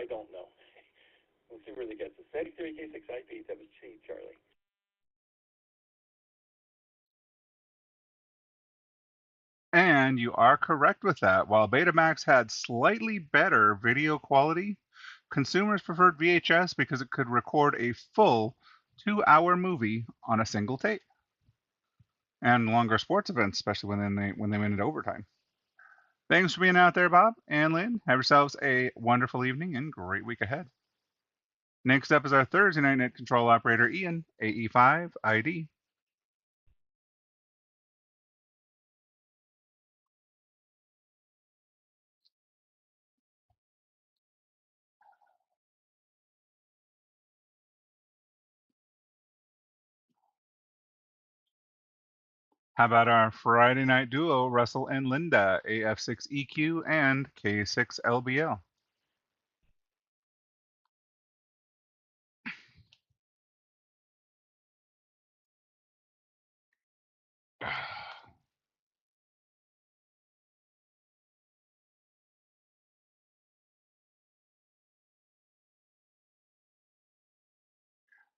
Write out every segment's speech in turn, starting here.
I don't know. We'll see where they get this. 33K6IP, 7C, Charlie. And you are correct with that. While Betamax had slightly better video quality, consumers preferred VHS because it could record a full 2-hour movie on a single tape. And longer sports events, especially when they went into overtime. Thanks for being out there, Bob and Lynn. Have yourselves a wonderful evening and great week ahead. Next up is our Thursday night net control operator, Ian, AE5ID. How about our Friday night duo, Russell and Linda, AF6EQ and K6LBL?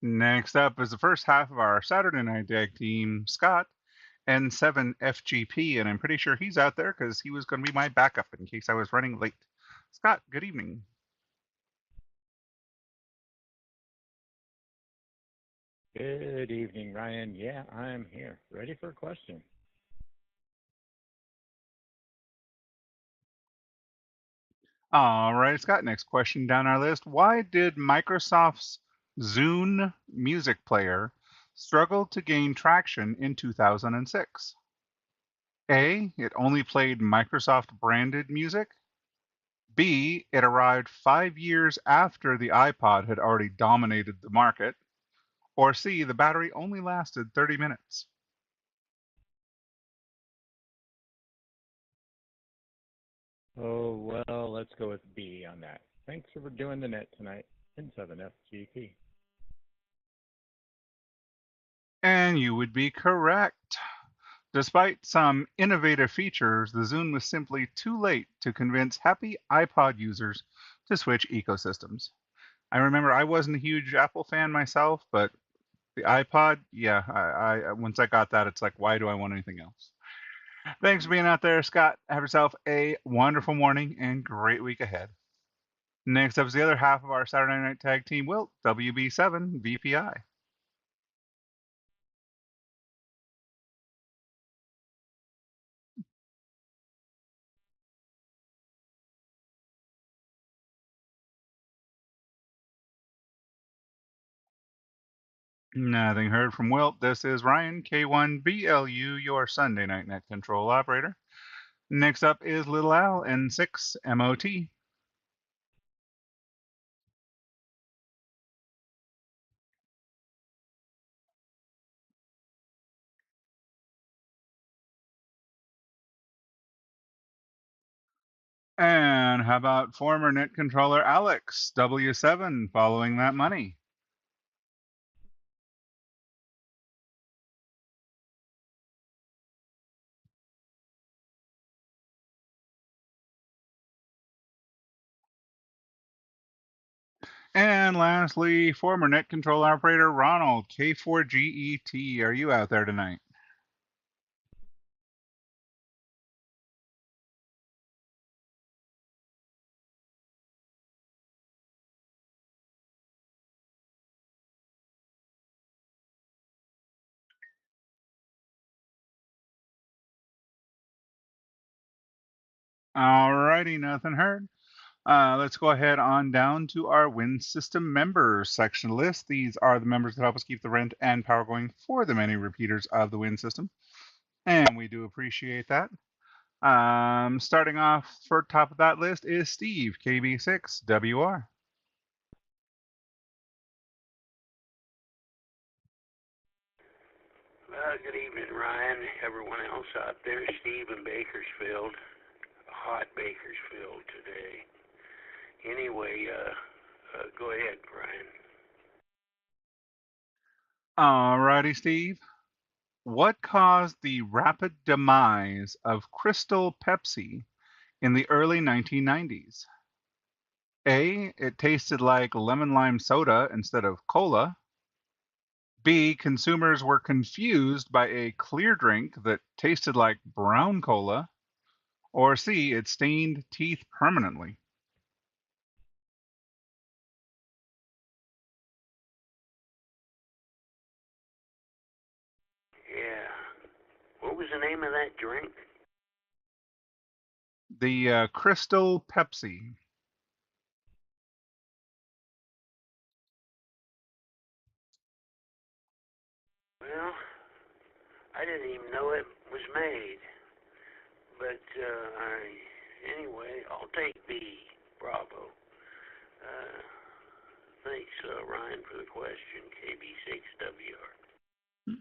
Next up is the first half of our Saturday night tag team, Scott, N7FGP, and I'm pretty sure he's out there because he was going to be my backup in case I was running late. Scott, good evening. Good evening, Ryan. Yeah, I'm here. Ready for a question. All right, Scott, next question down our list. Why did Microsoft's Zune music player struggle to gain traction in 2006? A, it only played Microsoft branded music. B, it arrived 5 years after the iPod had already dominated the market. Or C, the battery only lasted 30 minutes. Oh, well, let's go with B on that. Thanks for doing the net tonight in 7FGP. And you would be correct. Despite some innovative features, the Zune was simply too late to convince happy iPod users to switch ecosystems. I remember I wasn't a huge Apple fan myself, but the iPod, yeah, I once I got that, it's like, why do I want anything else? Thanks for being out there, Scott. Have yourself a wonderful morning and great week ahead. Next up is the other half of our Saturday night tag team, Wilt, WB7 VPI. Nothing heard from Wilt. This is Ryan, K1BLU, your Sunday night net control operator. Next up is Little Al, N6MOT. And how about former net controller Alex, W7, following that money? And lastly, former net control operator Ronald, K4GET. Are you out there tonight? Alrighty, nothing heard. Let's go ahead on down to our Wind System members section list. These are the members that help us keep the rent and power going for the many repeaters of the Wind System. And we do appreciate that. Starting off for top of that list is Steve, KB6WR. Good evening, Ryan. Everyone else out there. Steve in Bakersfield. Hot Bakersfield today. Anyway, go ahead, Ryan. Alrighty, Steve. What caused the rapid demise of Crystal Pepsi in the early 1990s? A, it tasted like lemon lime soda instead of cola. B, consumers were confused by a clear drink that tasted like brown cola. Or C, it stained teeth permanently. Yeah. What was the name of that drink? The Crystal Pepsi. Well, I didn't even know it was made. But anyway, I'll take B. Bravo. Thanks, Ryan, for the question. KB6WR.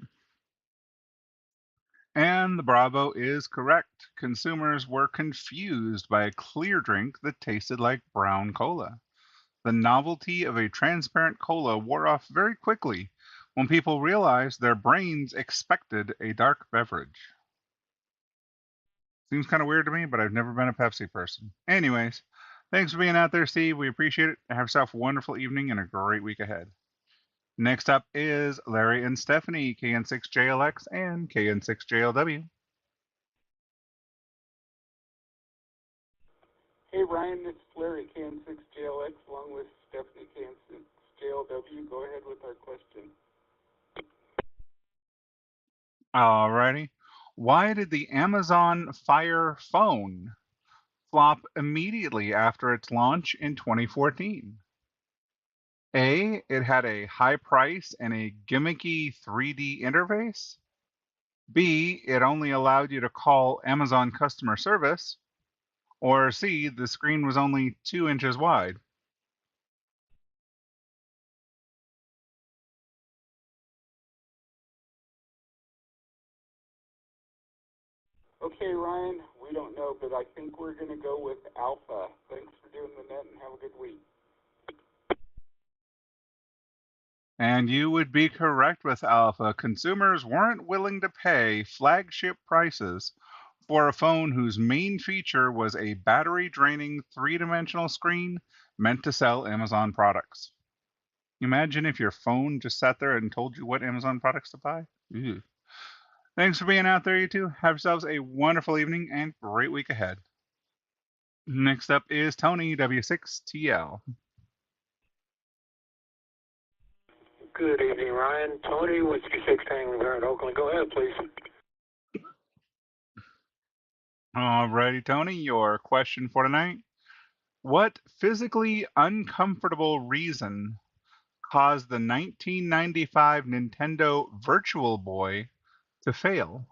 And the Bravo is correct. Consumers were confused by a clear drink that tasted like brown cola. The novelty of a transparent cola wore off very quickly when people realized their brains expected a dark beverage. Seems kind of weird to me, but I've never been a Pepsi person. Anyways, thanks for being out there, Steve. We appreciate it. Have yourself a wonderful evening and a great week ahead. Next up is Larry and Stephanie, KN6JLX and KN6JLW. Hey Ryan, it's Larry, KN6JLX, along with Stephanie, KN6JLW. Go ahead with our question. Alrighty. Why did the Amazon Fire phone flop immediately after its launch in 2014? A, it had a high price and a gimmicky 3D interface. B, it only allowed you to call Amazon customer service. Or C, the screen was only 2 inches wide. Okay, Ryan, we don't know, but I think we're going to go with Alpha. Thanks for doing the net and have a good week. And you would be correct with Alpha. Consumers weren't willing to pay flagship prices for a phone whose main feature was a battery-draining 3-dimensional screen meant to sell Amazon products. Imagine if your phone just sat there and told you what Amazon products to buy. Ew. Thanks for being out there, you two. Have yourselves a wonderful evening and great week ahead. Next up is Tony, W6TL. Good evening, Ryan. Tony, Whiskey 6 Tango there in Oakland. Go ahead, please. Alrighty, Tony, your question for tonight. What physically uncomfortable reason caused the 1995 Nintendo Virtual Boy to fail?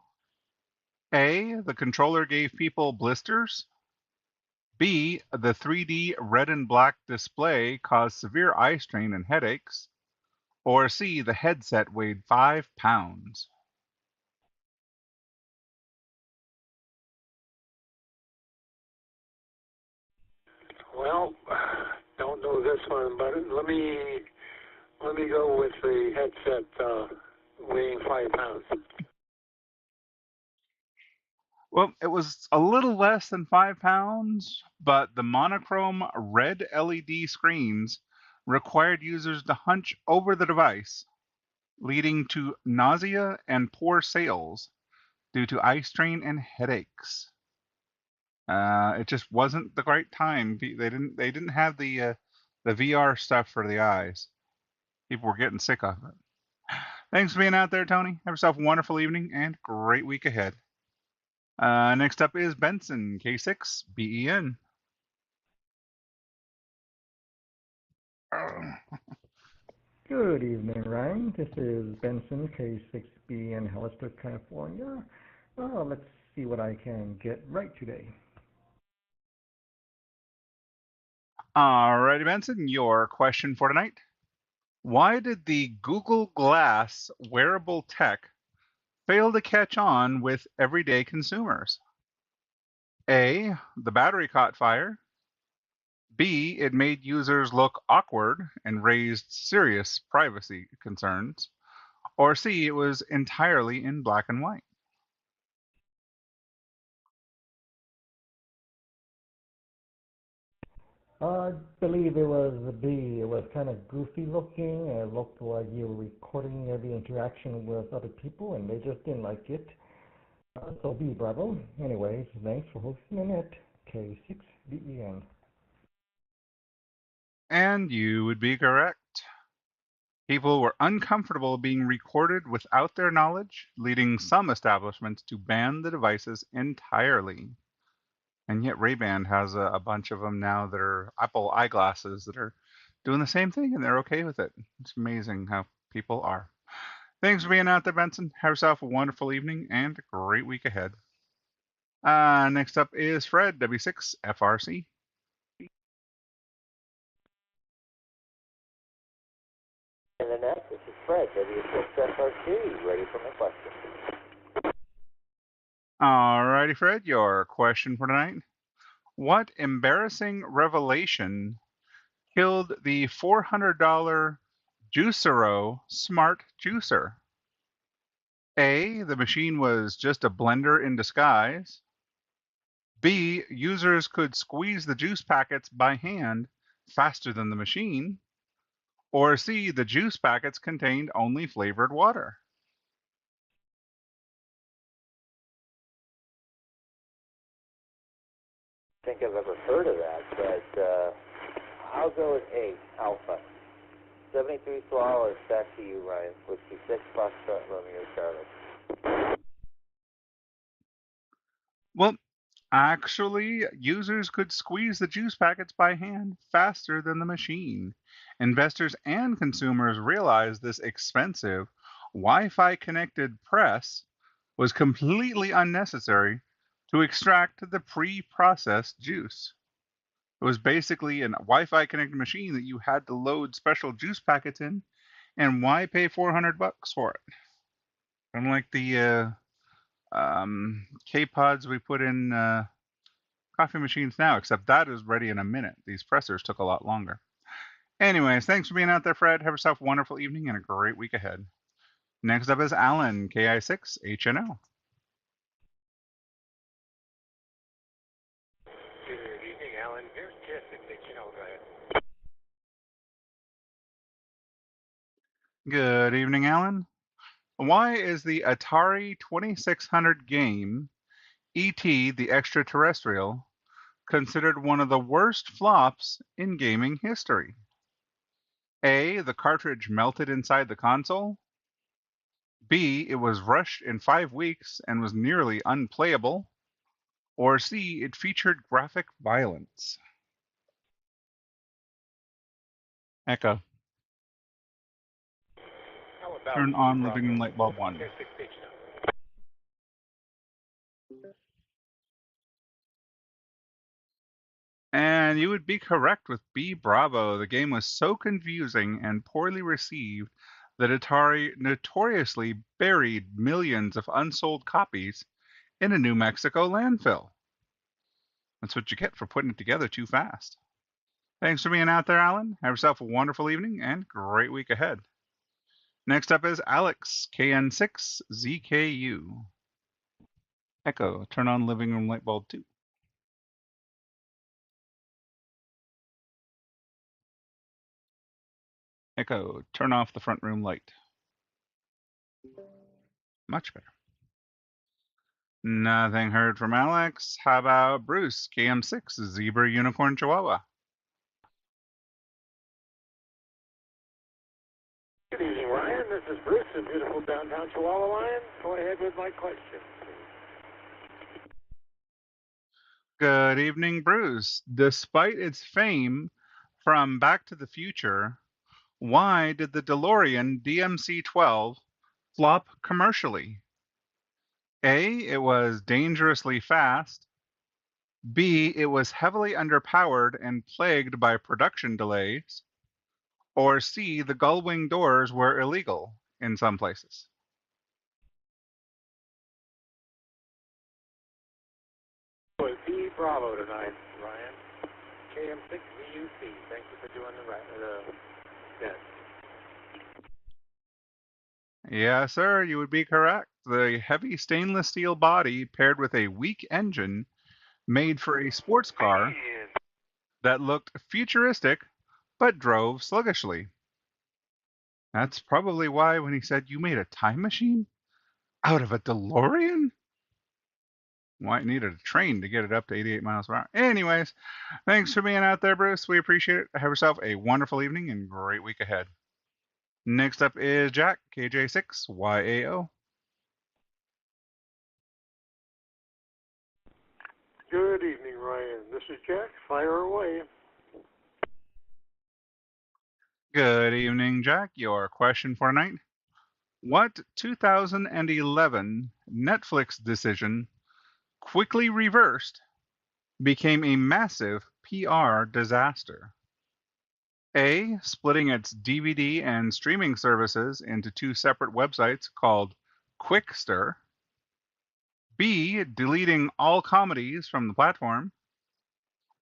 A, the controller gave people blisters. B, the 3D red and black display caused severe eye strain and headaches. Or C, the headset weighed 5 pounds. Well, don't know this one, but let me go with the headset weighing 5 pounds. Well, it was a little less than 5 pounds, but the monochrome red LED screens required users to hunch over the device, leading to nausea and poor sales due to eye strain and headaches. It just wasn't the right time. They didn't have the VR stuff for the eyes. People were getting sick of it. Thanks for being out there, Tony. Have yourself a wonderful evening and great week ahead. Next up is Benson, K6BEN. Good evening, Ryan. This is Benson, K6B in Hollister, California. Let's see what I can get right today. Alrighty, Benson, your question for tonight. Why did the Google Glass wearable tech fail to catch on with everyday consumers? A, the battery caught fire. B, it made users look awkward and raised serious privacy concerns. Or C, it was entirely in black and white. I believe it was the B. It was kind of goofy looking, and it looked like you were recording every interaction with other people, and they just didn't like it. So B, bravo. Anyways, thanks for hosting the net. K6BEN. And you would be correct. People were uncomfortable being recorded without their knowledge, leading some establishments to ban the devices entirely. And yet Ray-Ban has a bunch of them now that are Apple eyeglasses that are doing the same thing, and they're okay with it. It's amazing how people are. Thanks for being out there, Benson. Have yourself a wonderful evening and a great week ahead. Next up is Fred, W6FRC. And the net, this is Fred, W6FRC, ready for my question. Alrighty, Fred, your question for tonight. What embarrassing revelation killed the $400 Juicero Smart Juicer? A, the machine was just a blender in disguise. B, users could squeeze the juice packets by hand faster than the machine. Or C, the juice packets contained only flavored water. I think I've ever heard of that, but I'll go with A, Alpha. 73 swallows, back to you, Ryan. 66 Foxtrot Romeo Charlie. Well, actually, users could squeeze the juice packets by hand faster than the machine. Investors and consumers realized this expensive Wi-Fi connected press was completely unnecessary to extract the pre-processed juice. It was basically a Wi-Fi connected machine that you had to load special juice packets in, and why pay $400 for it? Unlike the K-Pods we put in coffee machines now, except that is ready in a minute. These pressers took a lot longer. Anyways, thanks for being out there, Fred. Have yourself a wonderful evening and a great week ahead. Next up is Alan, KI6HNO. Good evening, Alan. Here's Kiss at HNO. Go ahead. Good evening, Alan. Why is the Atari 2600 game, E.T. the Extraterrestrial, considered one of the worst flops in gaming history? A, the cartridge melted inside the console. B, it was rushed in 5 weeks and was nearly unplayable. Or C, it featured graphic violence. Echo. How about Turn on Bravo? living room light bulb 1. Here's 6 HNO. And you would be correct with B, Bravo. The game was so confusing and poorly received that Atari notoriously buried millions of unsold copies in a New Mexico landfill. That's what you get for putting it together too fast. Thanks for being out there, Alan. Have yourself a wonderful evening and great week ahead. Next up is Alex, KN6ZKU. Echo, turn on living room light bulb 2. Echo, turn off the front room light. Much better. Nothing heard from Alex. How about Bruce, KM6, Zebra Unicorn Chihuahua? Good evening, Ryan. This is Bruce in beautiful downtown Chihuahua, Lion. Go ahead with my question. Good evening, Bruce. Despite its fame from Back to the Future, why did the DeLorean DMC-12 flop commercially? A, it was dangerously fast. B, it was heavily underpowered and plagued by production delays. Or C, the gull-wing doors were illegal in some places. With B Bravo tonight, Ryan. KM6VUC. Thank you for doing the net. Yes, sir, you would be correct. The heavy stainless steel body paired with a weak engine made for a sports car that looked futuristic but drove sluggishly. That's probably why when he said you made a time machine out of a DeLorean, well, I needed a train to get it up to 88 miles per hour. Anyways, thanks for being out there, Bruce. We appreciate it. Have yourself a wonderful evening and great week ahead. Next up is Jack, KJ6YAO. Good evening, Ryan. This is Jack. Fire away. Good evening, Jack. Your question for tonight. What 2011 Netflix decision, quickly reversed, became a massive PR disaster? A. Splitting its DVD and streaming services into two separate websites called Quickster. B. Deleting all comedies from the platform.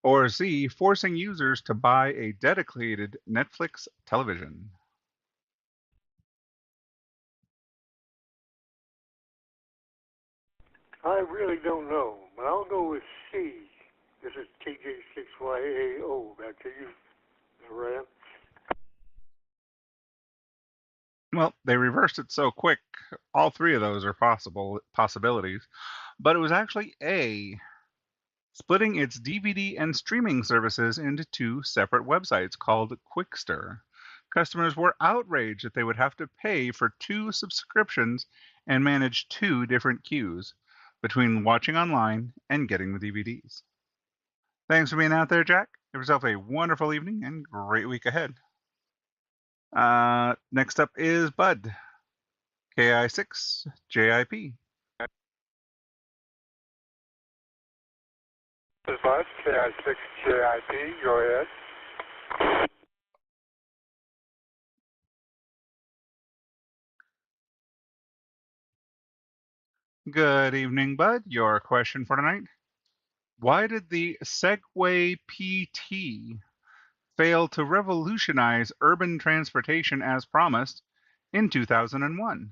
Or C. Forcing users to buy a dedicated Netflix television. I really don't know, but I'll go with C. This is KJ6YAO. Back to you, Ryan. Well, they reversed it so quick, all three of those are possibilities. But it was actually A. Splitting its DVD and streaming services into two separate websites called Quickster. Customers were outraged that they would have to pay for two subscriptions and manage two different queues between watching online and getting the DVDs. Thanks for being out there, Jack. Have yourself a wonderful evening and great week ahead. Next up is Bud, KI6JIP. This is Bud, KI6JIP. Go ahead. Good evening, Bud. Your question for tonight. Why did the Segway PT fail to revolutionize urban transportation as promised in 2001?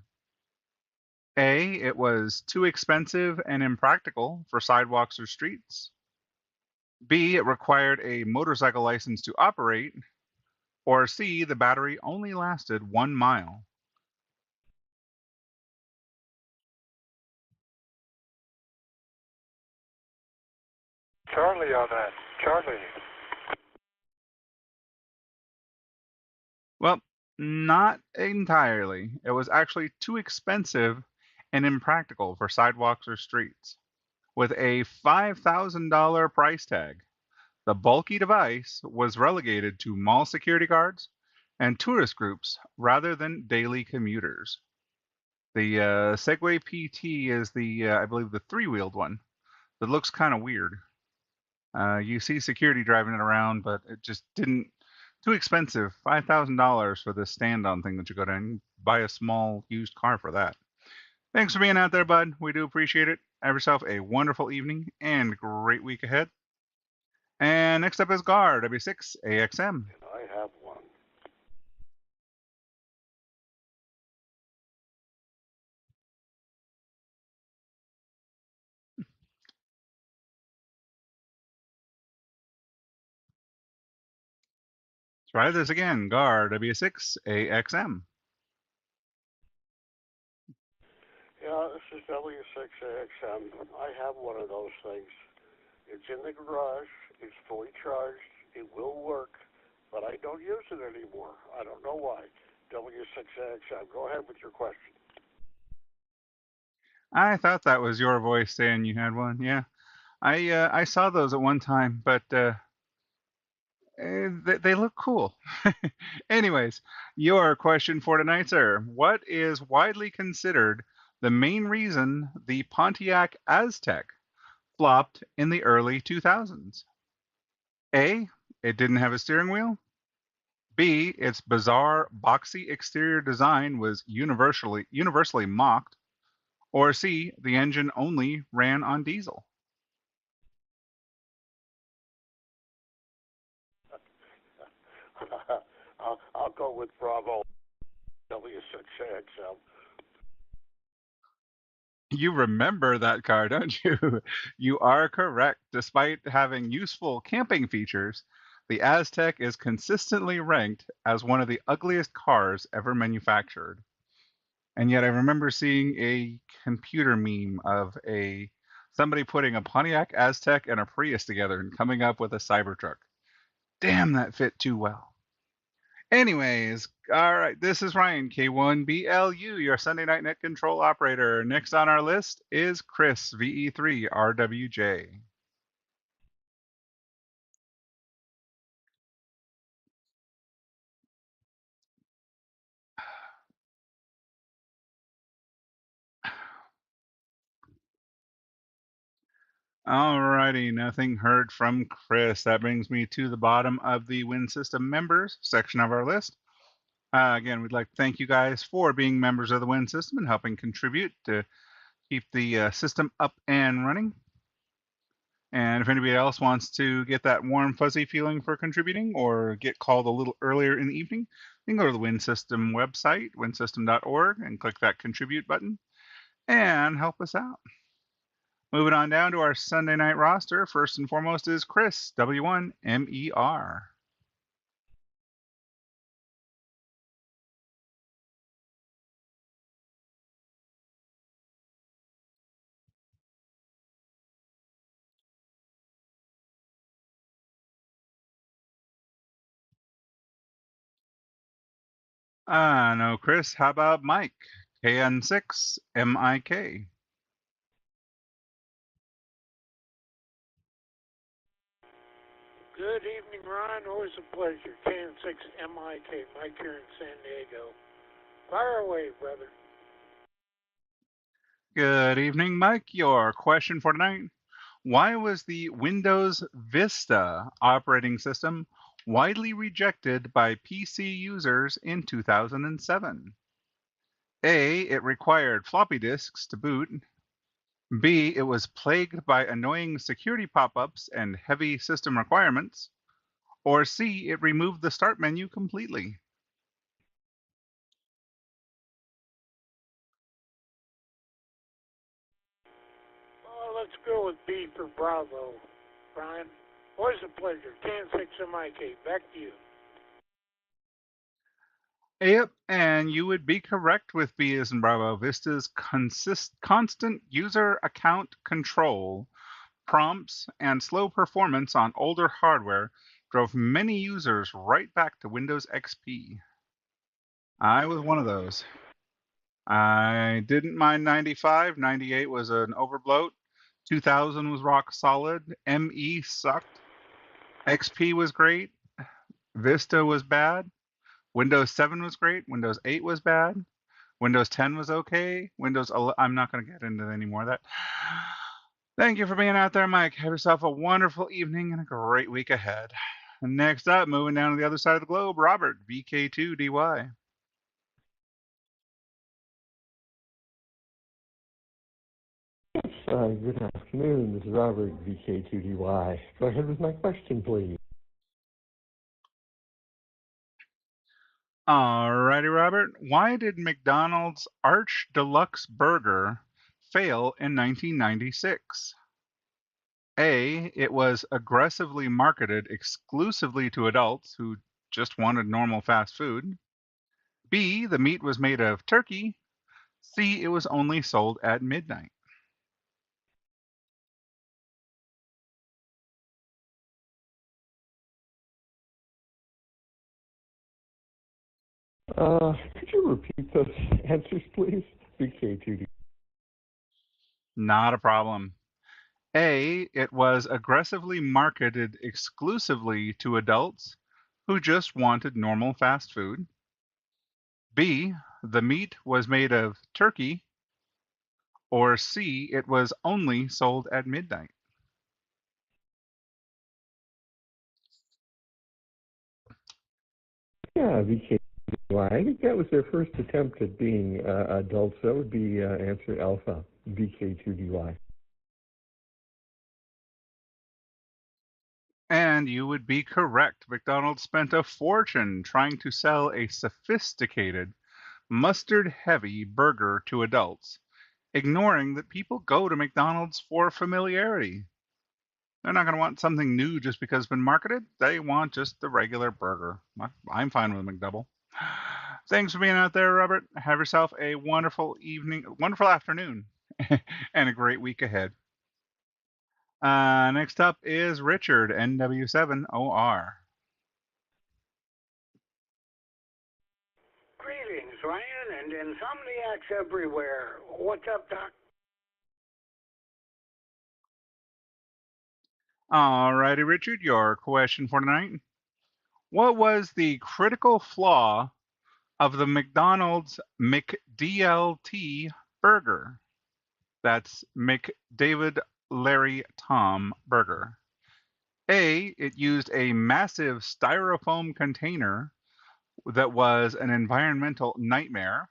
A. It was too expensive and impractical for sidewalks or streets. B. It required a motorcycle license to operate. Or C. The battery only lasted 1 mile. Charlie on that. Charlie. Well, not entirely. It was actually too expensive and impractical for sidewalks or streets. With a $5,000 price tag, the bulky device was relegated to mall security guards and tourist groups rather than daily commuters. The Segway PT is I believe, the three-wheeled one that looks kind of weird. You see security driving it around, but it just didn't. Too expensive. $5,000 for this stand-on thing that you go down and buy a small used car for that. Thanks for being out there, Bud. We do appreciate it. Have yourself a wonderful evening and great week ahead. And next up is Gar, W6AXM. I have one. Try this again. Gar, W6AXM. Yeah, this is W6AXM. I have one of those things. It's in the garage. It's fully charged. It will work, but I don't use it anymore. I don't know why. W6AXM. Go ahead with your question. I thought that was your voice saying you had one. Yeah, I saw those at one time, but they look cool. Anyways, your question for tonight, sir. What is widely considered the main reason the Pontiac Aztek flopped in the early 2000s? A. It didn't have a steering wheel. B. Its bizarre, boxy exterior design was universally mocked. Or C. The engine only ran on diesel. I'll go with Bravo. W6AXM. You remember that car, don't you? You are correct. Despite having useful camping features, The Aztec is consistently ranked as one of the ugliest cars ever manufactured. And yet I remember seeing a computer meme of somebody putting a Pontiac Aztec and a Prius together and coming up with a Cybertruck. Damn, that fit too well. Anyways, all right, this is Ryan, K1BLU, your Sunday Night Net Control Operator. Next on our list is Chris, VE3RWJ. Alrighty, nothing heard from Chris. That brings me to the bottom of the Win System members section of our list. Again, we'd like to thank you guys for being members of the Win System and helping contribute to keep the system up and running. And if anybody else wants to get that warm, fuzzy feeling for contributing or get called a little earlier in the evening, you can go to the Win System website, winsystem.org, and click that contribute button and help us out. Moving on down to our Sunday night roster, first and foremost is Chris, W1MER. No, Chris. How about Mike? KN6MIK. Good evening, Ryan. Always a pleasure. K6MIK, Mike here in San Diego. Fire away, brother. Good evening, Mike. Your question for tonight. Why was the Windows Vista operating system widely rejected by PC users in 2007? A. It required floppy disks to boot. B. It was plagued by annoying security pop-ups and heavy system requirements. Or C. It removed the start menu completely. Let's go with B for Bravo, Ryan. Always a pleasure. K6MIK, back to you. Yep, and you would be correct with B as in Bravo. Vista's constant user account control, prompts, and slow performance on older hardware drove many users right back to Windows XP. I was one of those. I didn't mind 95. 98 was an overbloat. 2000 was rock solid. ME sucked. XP was great. Vista was bad. Windows 7 was great. Windows 8 was bad. Windows 10 was okay. Windows 11, I'm not going to get into any more of that. Thank you for being out there, Mike. Have yourself a wonderful evening and a great week ahead. Next up, moving down to the other side of the globe, Robert, VK2DY. Good afternoon. This is Robert, VK2DY. Go ahead with my question, please. Alrighty, Robert. Why did McDonald's Arch Deluxe Burger fail in 1996? A. It was aggressively marketed exclusively to adults who just wanted normal fast food. B. The meat was made of turkey. C. It was only sold at midnight. Could you repeat those answers, please? VK2D. Not a problem. A. It was aggressively marketed exclusively to adults who just wanted normal fast food. B. The meat was made of turkey. Or C. It was only sold at midnight. Yeah, VK2DY. I think that was their first attempt at being adults. That would be answer alpha, VK2DY. And you would be correct. McDonald's spent a fortune trying to sell a sophisticated, mustard-heavy burger to adults, ignoring that people go to McDonald's for familiarity. They're not going to want something new just because it's been marketed. They want just the regular burger. I'm fine with a McDouble. Thanks for being out there, Robert. Have yourself a wonderful evening, wonderful afternoon, and a great week ahead. Next up is Richard, NW7OR. Greetings, Ryan, and Insomniacs everywhere. What's up, Doc? All righty, Richard, your question for tonight. What was the critical flaw of the McDonald's McDLT burger? That's McDavid Larry Tom burger. A, it used a massive styrofoam container that was an environmental nightmare.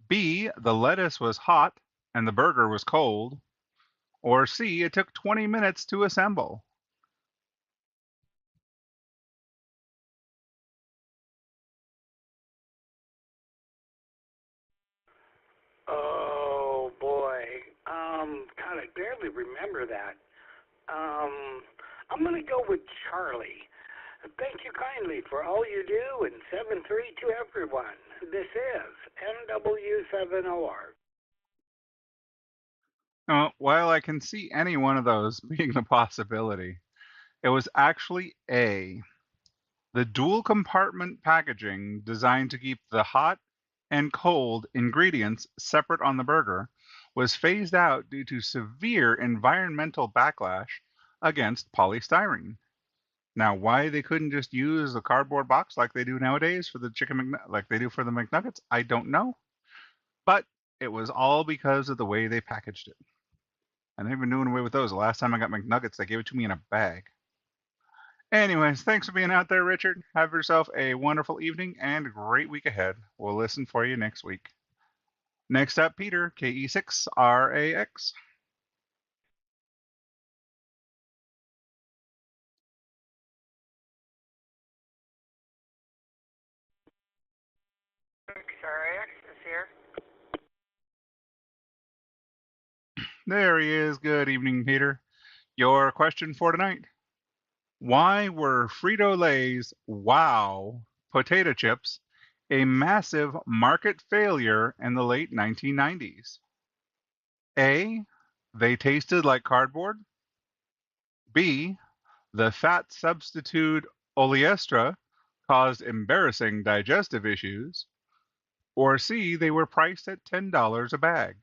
B, the lettuce was hot and the burger was cold. Or C, it took 20 minutes to assemble. Oh, boy. God, I barely remember that. I'm going to go with Charlie. Thank you kindly for all you do, and 7-3 to everyone. This is NW7OR. While I can see any one of those being a possibility, it was actually A. The dual compartment packaging designed to keep the hot and cold ingredients separate on the burger was phased out due to severe environmental backlash against polystyrene. Now, why they couldn't just use a cardboard box like they do nowadays for the like they do for the McNuggets, I don't know. But it was all because of the way they packaged it. And they've been doing away with those. The last time I got McNuggets, they gave it to me in a bag. Anyways, thanks for being out there, Richard. Have yourself a wonderful evening and a great week ahead. We'll listen for you next week. Next up, Peter, KE6RAX. RAX is here. There he is. Good evening, Peter. Your question for tonight. Why were Frito-Lay's Wow potato chips a massive market failure in the late 1990s? A. They tasted like cardboard. B. The fat substitute oleestra caused embarrassing digestive issues. Or C. They were priced at $10 a bag.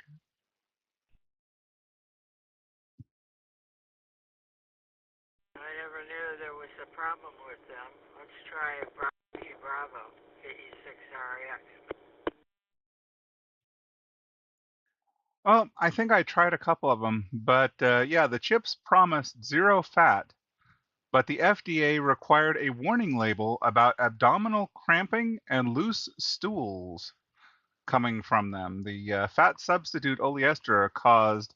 I never knew there was a problem with them. Let's try Bravo, KE6RAX. Well, I think I tried a couple of them, but yeah, the chips promised zero fat, but the FDA required a warning label about abdominal cramping and loose stools coming from them. The fat substitute oleestra caused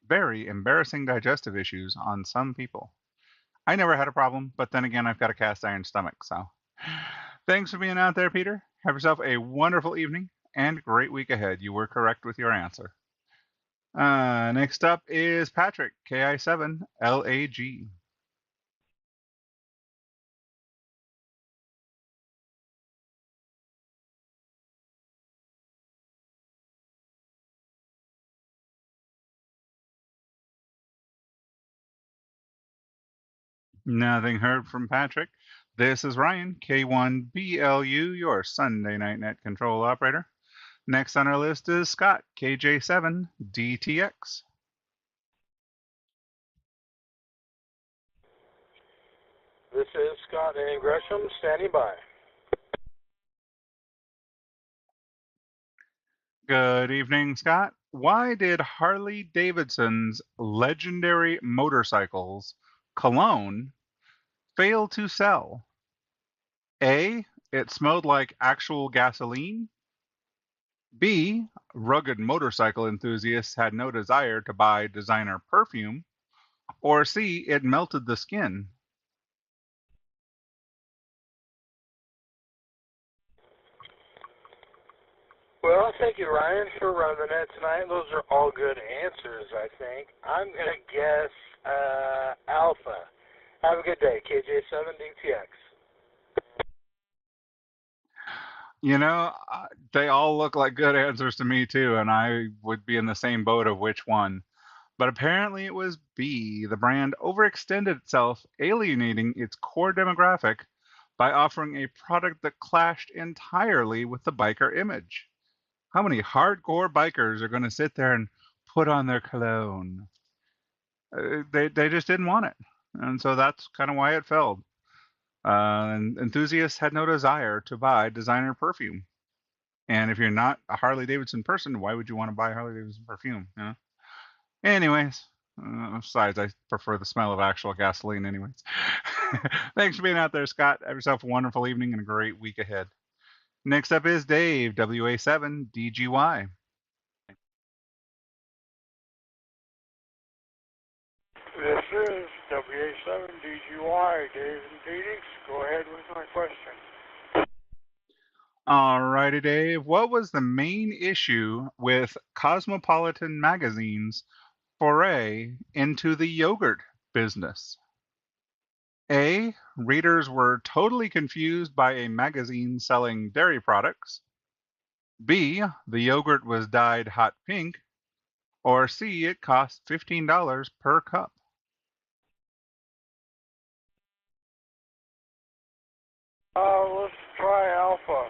very embarrassing digestive issues on some people. I never had a problem, but then again, I've got a cast iron stomach, so. Thanks for being out there, Peter. Have yourself a wonderful evening and great week ahead. You were correct with your answer. Next up is Patrick, KI7LAG. Nothing heard from Patrick. This is Ryan, K1BLU, your Sunday night net control operator. Next on our list is Scott, KJ7DTX. This is Scott and Gresham standing by. Good evening, Scott. Why did Harley Davidson's legendary motorcycles, Cologne, fail to sell? A. It smelled like actual gasoline. B. Rugged motorcycle enthusiasts had no desire to buy designer perfume. Or C. It melted the skin. Well, thank you, Ryan, for running the net tonight. Those are all good answers, I think. I'm going to guess Alpha. Have a good day, KJ7DTX. You know, they all look like good answers to me too, and I would be in the same boat of which one. But apparently it was B. The brand overextended itself, alienating its core demographic by offering a product that clashed entirely with the biker image. How many hardcore bikers are going to sit there and put on their cologne? They just didn't want it, and so that's kind of why it failed. And enthusiasts had no desire to buy designer perfume. And if you're not a Harley Davidson person, why would you want to buy Harley Davidson perfume? You know? Anyways, besides, I prefer the smell of actual gasoline. Anyways, thanks for being out there, Scott. Have yourself a wonderful evening and a great week ahead. Next up is Dave, WA7DGY. This is WA7DGY, Dave in Phoenix. Go ahead with my question. Alrighty, Dave. What was the main issue with Cosmopolitan Magazine's foray into the yogurt business? A. Readers were totally confused by a magazine selling dairy products. B. The yogurt was dyed hot pink. Or C. It cost $15 per cup. Let's try Alpha.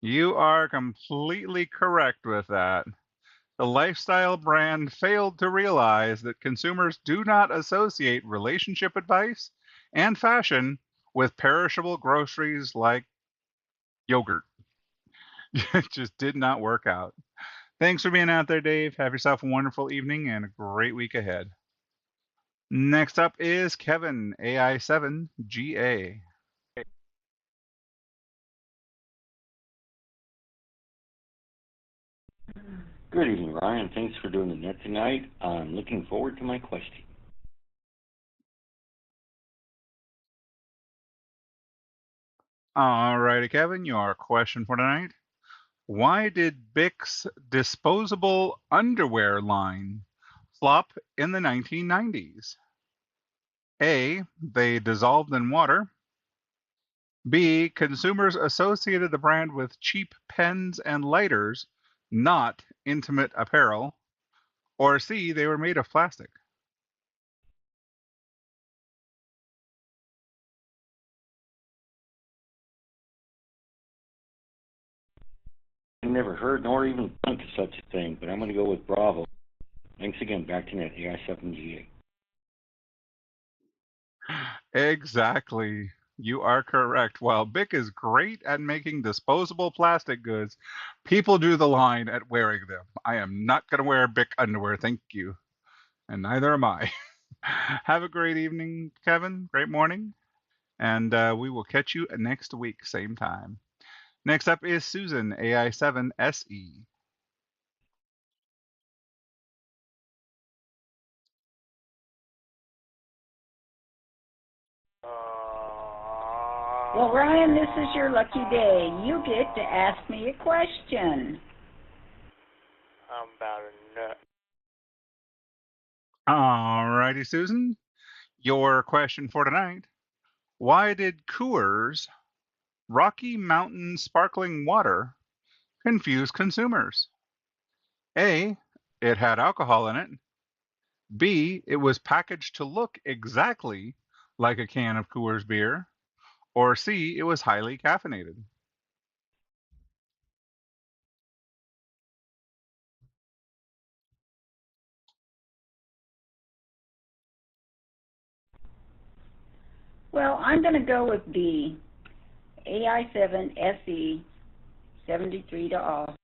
You are completely correct with that. The lifestyle brand failed to realize that consumers do not associate relationship advice and fashion with perishable groceries like yogurt. It just did not work out. Thanks for being out there, Dave. Have yourself a wonderful evening and a great week ahead. Next up is Kevin, AI7GA. Good evening, Ryan. Thanks for doing the net tonight. I'm looking forward to my question. All righty, Kevin, your question for tonight. Why did Bic's disposable underwear line flop in the 1990s? A. They dissolved in water. B. Consumers associated the brand with cheap pens and lighters, not intimate apparel. Or C. They were made of plastic. I've never heard nor even thought of such a thing, but I'm going to go with Bravo. Thanks again. Back to net, AI7GA. Exactly. You are correct. While Bic is great at making disposable plastic goods, people do the line at wearing them. I am not going to wear Bic underwear, thank you. And neither am I. Have a great evening, Kevin. Great morning. And we will catch you next week, same time. Next up is Susan, AI7SE. Well, Ryan, this is your lucky day. You get to ask me a question. I'm about a nut. All righty, Susan. Your question for tonight. Why did Coors Rocky Mountain Sparkling Water confuse consumers? A. It had alcohol in it. B. It was packaged to look exactly like a can of Coors beer. Or C. It was highly caffeinated. Well, I'm going to go with B. AI7SE 73 to all.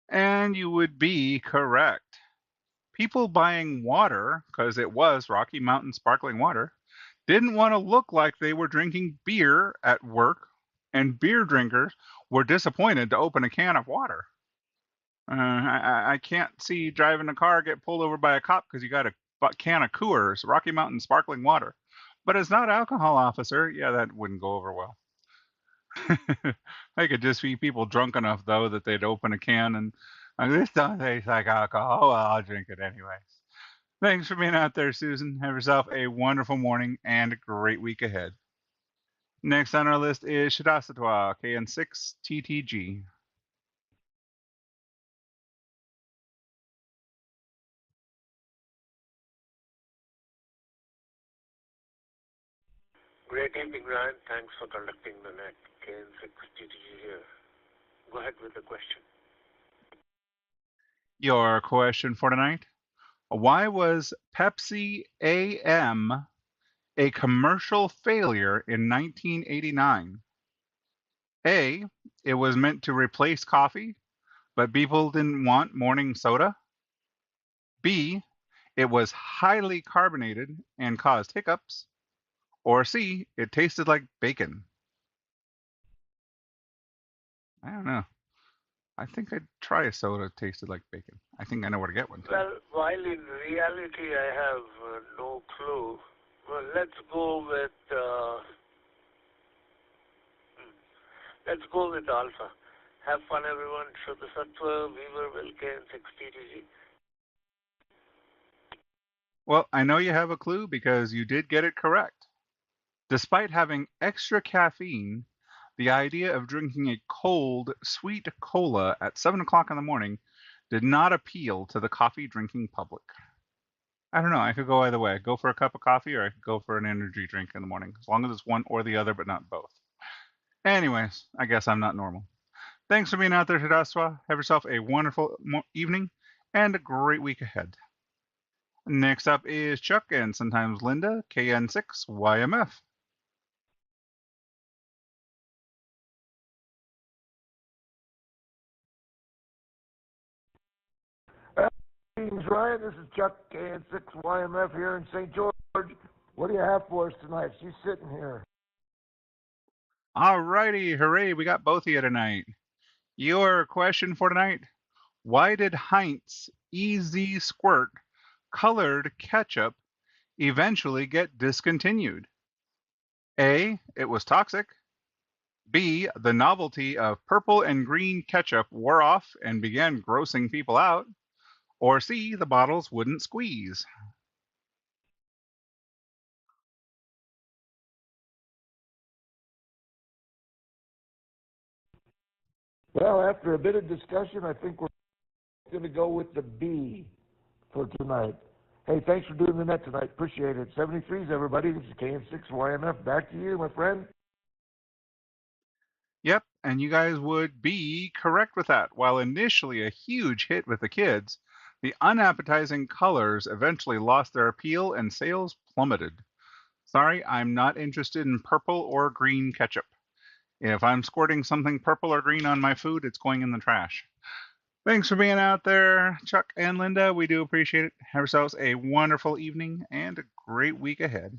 And you would be correct. People buying water, because it was Rocky Mountain Sparkling Water, didn't want to look like they were drinking beer at work, and beer drinkers were disappointed to open a can of water. I can't see driving a car get pulled over by a cop because you got a can of Coors, Rocky Mountain Sparkling Water. But it's not alcohol, officer. Yeah, that wouldn't go over well. I could just be people drunk enough, though, that they'd open a can and this don't taste like alcohol. Oh, well, I'll drink it anyways. Thanks for being out there, Susan. Have yourself a wonderful morning and a great week ahead. Next on our list is Shadasatwa, KN6 TTG. Great evening, Ryan. Thanks for conducting the net. K1BLU here. Go ahead with the question. Your question for tonight: why was Pepsi AM a commercial failure in 1989? A, it was meant to replace coffee, but people didn't want morning soda. B, it was highly carbonated and caused hiccups. Or C, it tasted like bacon. I don't know. I think I'd try a soda that tasted like bacon. I think I know where to get one. Well, while in reality I have no clue, well, let's go with Alpha. Have fun, everyone. Shuddha Sattva, Weaver, Wilke, and 6TTG. Well, I know you have a clue because you did get it correct. Despite having extra caffeine, the idea of drinking a cold, sweet cola at 7 o'clock in the morning did not appeal to the coffee drinking public. I don't know. I could go either way. Go for a cup of coffee or I could go for an energy drink in the morning, as long as it's one or the other, but not both. Anyways, I guess I'm not normal. Thanks for being out there, Tadaswa. Have yourself a wonderful evening and a great week ahead. Next up is Chuck and sometimes Linda, KN6YMF. Greetings, Ryan. This is Chuck, KN6YMF here in St. George. What do you have for us tonight? She's sitting here. All righty, hooray, we got both of you tonight. Your question for tonight: why did Heinz Easy Squirt colored ketchup eventually get discontinued? A, it was toxic. B, the novelty of purple and green ketchup wore off and began grossing people out. Or C, the bottles wouldn't squeeze. Well, after a bit of discussion, I think we're going to go with the B for tonight. Hey, thanks for doing the net tonight. Appreciate it. 73s, everybody. This is KN6YMF. Back to you, my friend. Yep, and you guys would be correct with that. While initially a huge hit with the kids, the unappetizing colors eventually lost their appeal and sales plummeted. Sorry, I'm not interested in purple or green ketchup. If I'm squirting something purple or green on my food, it's going in the trash. Thanks for being out there, Chuck and Linda. We do appreciate it. Have yourselves a wonderful evening and a great week ahead.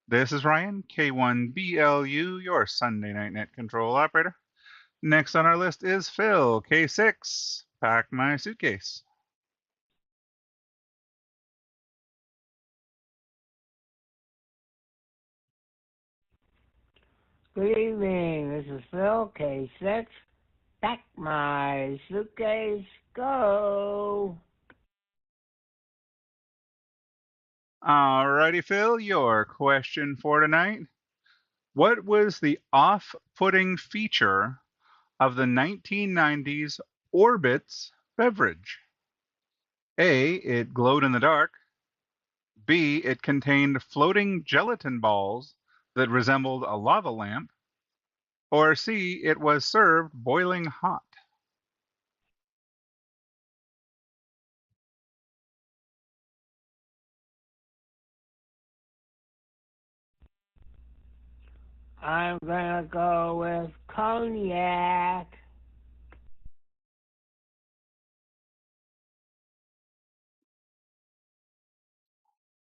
This is Ryan, K1BLU, your Sunday Night Net Control Operator. Next on our list is Phil, K6. Pack my suitcase. Good evening. This is Phil, K6. Pack my suitcase. Go. Alrighty, Phil, your question for tonight. What was the off-putting feature of the 1990s Orbitz beverage? A, it glowed in the dark. B, it contained floating gelatin balls that resembled a lava lamp. Or C, it was served boiling hot. I'm gonna go with cognac.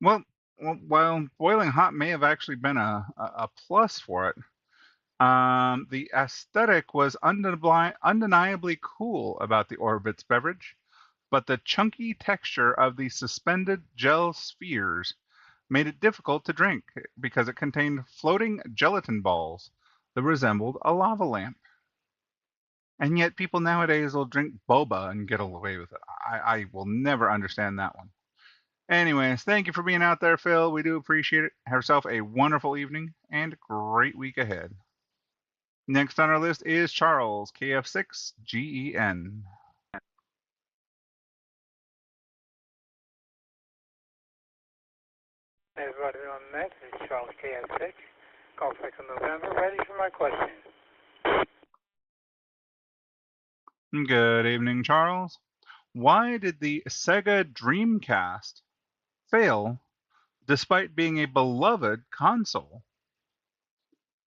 Well, boiling hot may have actually been a plus for it. The aesthetic was undeniably cool about the Orbitz beverage, but the chunky texture of the suspended gel spheres made it difficult to drink because it contained floating gelatin balls that resembled a lava lamp. And yet people nowadays will drink boba and get away with it. I will never understand that one. Anyways, thank you for being out there, Phil. We do appreciate it. Have yourself a wonderful evening and great week ahead. Next on our list is Charles, KF6GEN. Everybody on the net, this is Charles KF6. Call 2nd November. Ready for my question. Good evening, Charles. Why did the Sega Dreamcast fail despite being a beloved console?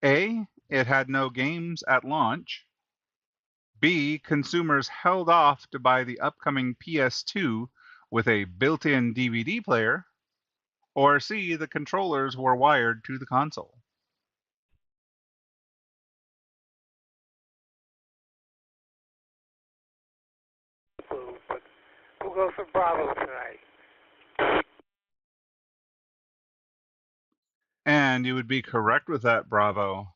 A. It had no games at launch. B. Consumers held off to buy the upcoming PS2 with a built-in DVD player. Or C. The controllers were wired to the console. But we'll go for Bravo tonight. And you would be correct with that, Bravo.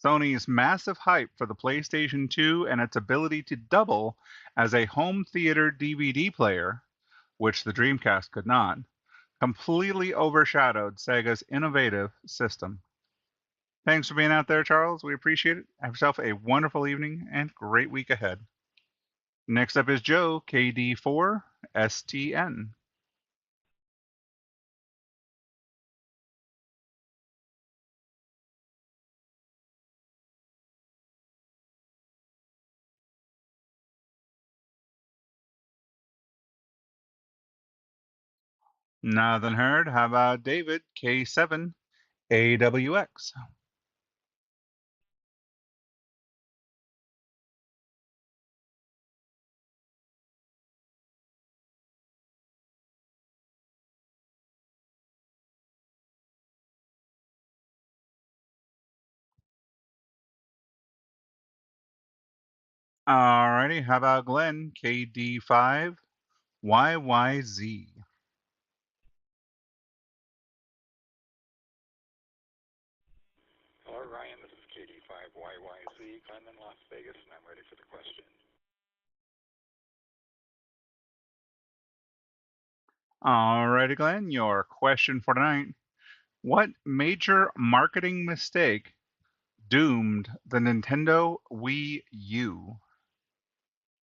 Sony's massive hype for the PlayStation 2 and its ability to double as a home theater DVD player, which the Dreamcast could not, completely overshadowed Sega's innovative system. Thanks for being out there, Charles. We appreciate it. Have yourself a wonderful evening and great week ahead. Next up is Joe, KD4STN. Nothing heard. How about David, K7AWX? Alrighty, how about Glenn, KD5YYZ? Hello, Ryan. This is KD5YYZ, Glenn in Las Vegas, and I'm ready for the question. Alrighty, Glenn, your question for tonight. What major marketing mistake doomed the Nintendo Wii U?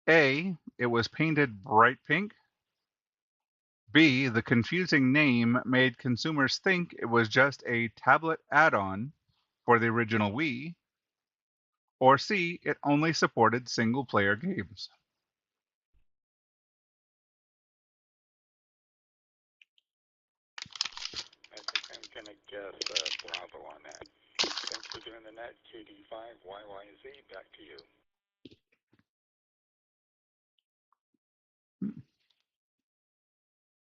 A. It was painted bright pink. B. The confusing name made consumers think it was just a tablet add-on for the original Wii. Or C. It only supported single-player games. I think I'm going to guess Bravo on that. Thanks for doing the net, KD5YYZ. Back to you.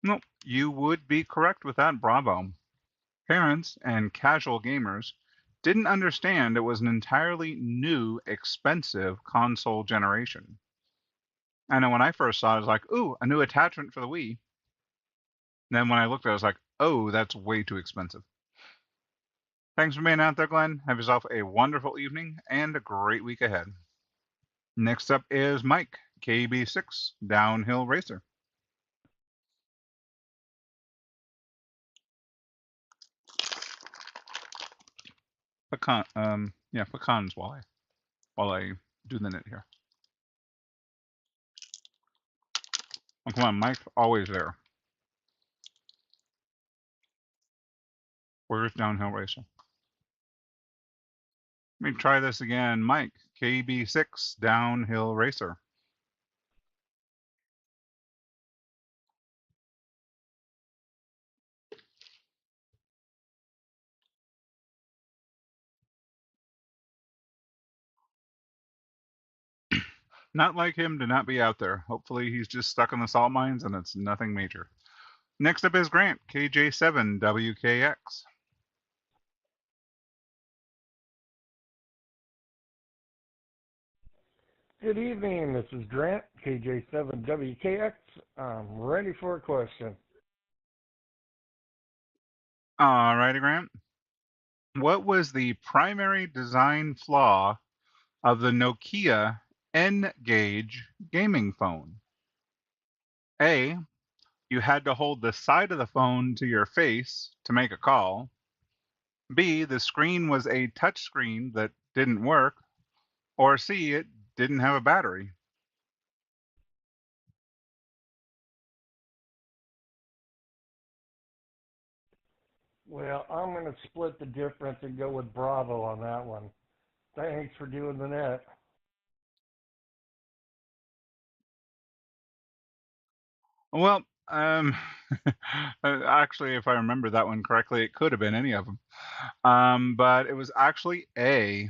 Nope, you would be correct with that, Bravo. Parents and casual gamers didn't understand it was an entirely new, expensive console generation. I know when I first saw it, I was like, ooh, a new attachment for the Wii. And then when I looked at it, I was like, oh, that's way too expensive. Thanks for being out there, Glenn. Have yourself a wonderful evening and a great week ahead. Next up is Mike, KB6, Downhill Racer. Pecans while I do the net here. Oh, come on, Mike's always there. Where's Downhill Racer? Let me try this again. Mike, KB6, Downhill Racer. Not like him to not be out there. Hopefully he's just stuck in the salt mines and it's nothing major. Next up is Grant, KJ7WKX. Good evening. This is Grant, KJ7WKX. I'm ready for a question. All righty, Grant. What was the primary design flaw of the Nokia N-Gage gaming phone? A. You had to hold the side of the phone to your face to make a call. B. The screen was a touch screen that didn't work. Or C. It didn't have a battery. Well, I'm going to split the difference and go with Bravo on that one. Thanks for doing the net. Well, actually, if I remember that one correctly, it could have been any of them. But it was actually A.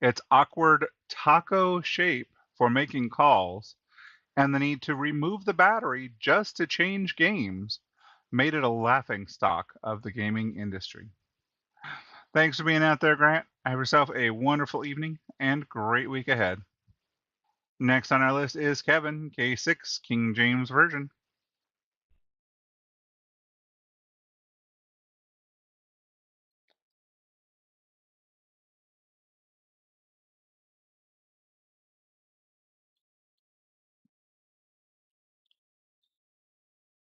Its awkward taco shape for making calls and the need to remove the battery just to change games made it a laughingstock of the gaming industry. Thanks for being out there, Grant. Have yourself a wonderful evening and great week ahead. Next on our list is Kevin, K6, King James Version.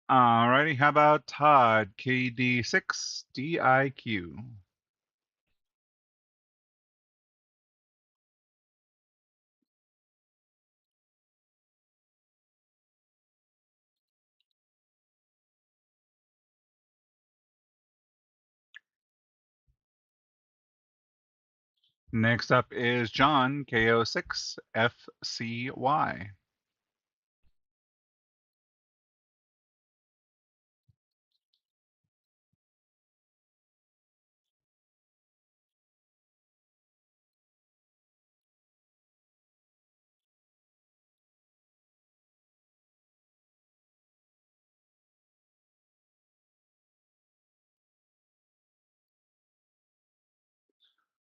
Alrighty, how about Todd, KD6, DIQ? Next up is John, KO6, FCY.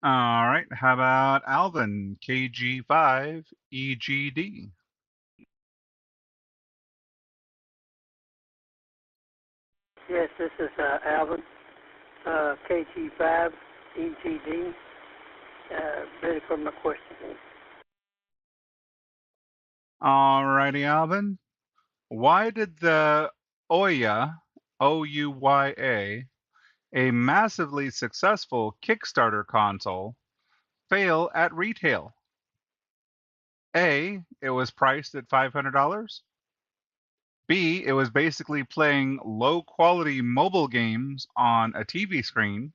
All right, how about Alvin, KG5, EGD? Yes, this is Alvin, KG5, EGD. Ready for my question. All righty, Alvin. Why did the Ouya, O-U-Y-A, a massively successful Kickstarter console, fail at retail? A, it was priced at $500. B, it was basically playing low-quality mobile games on a TV screen.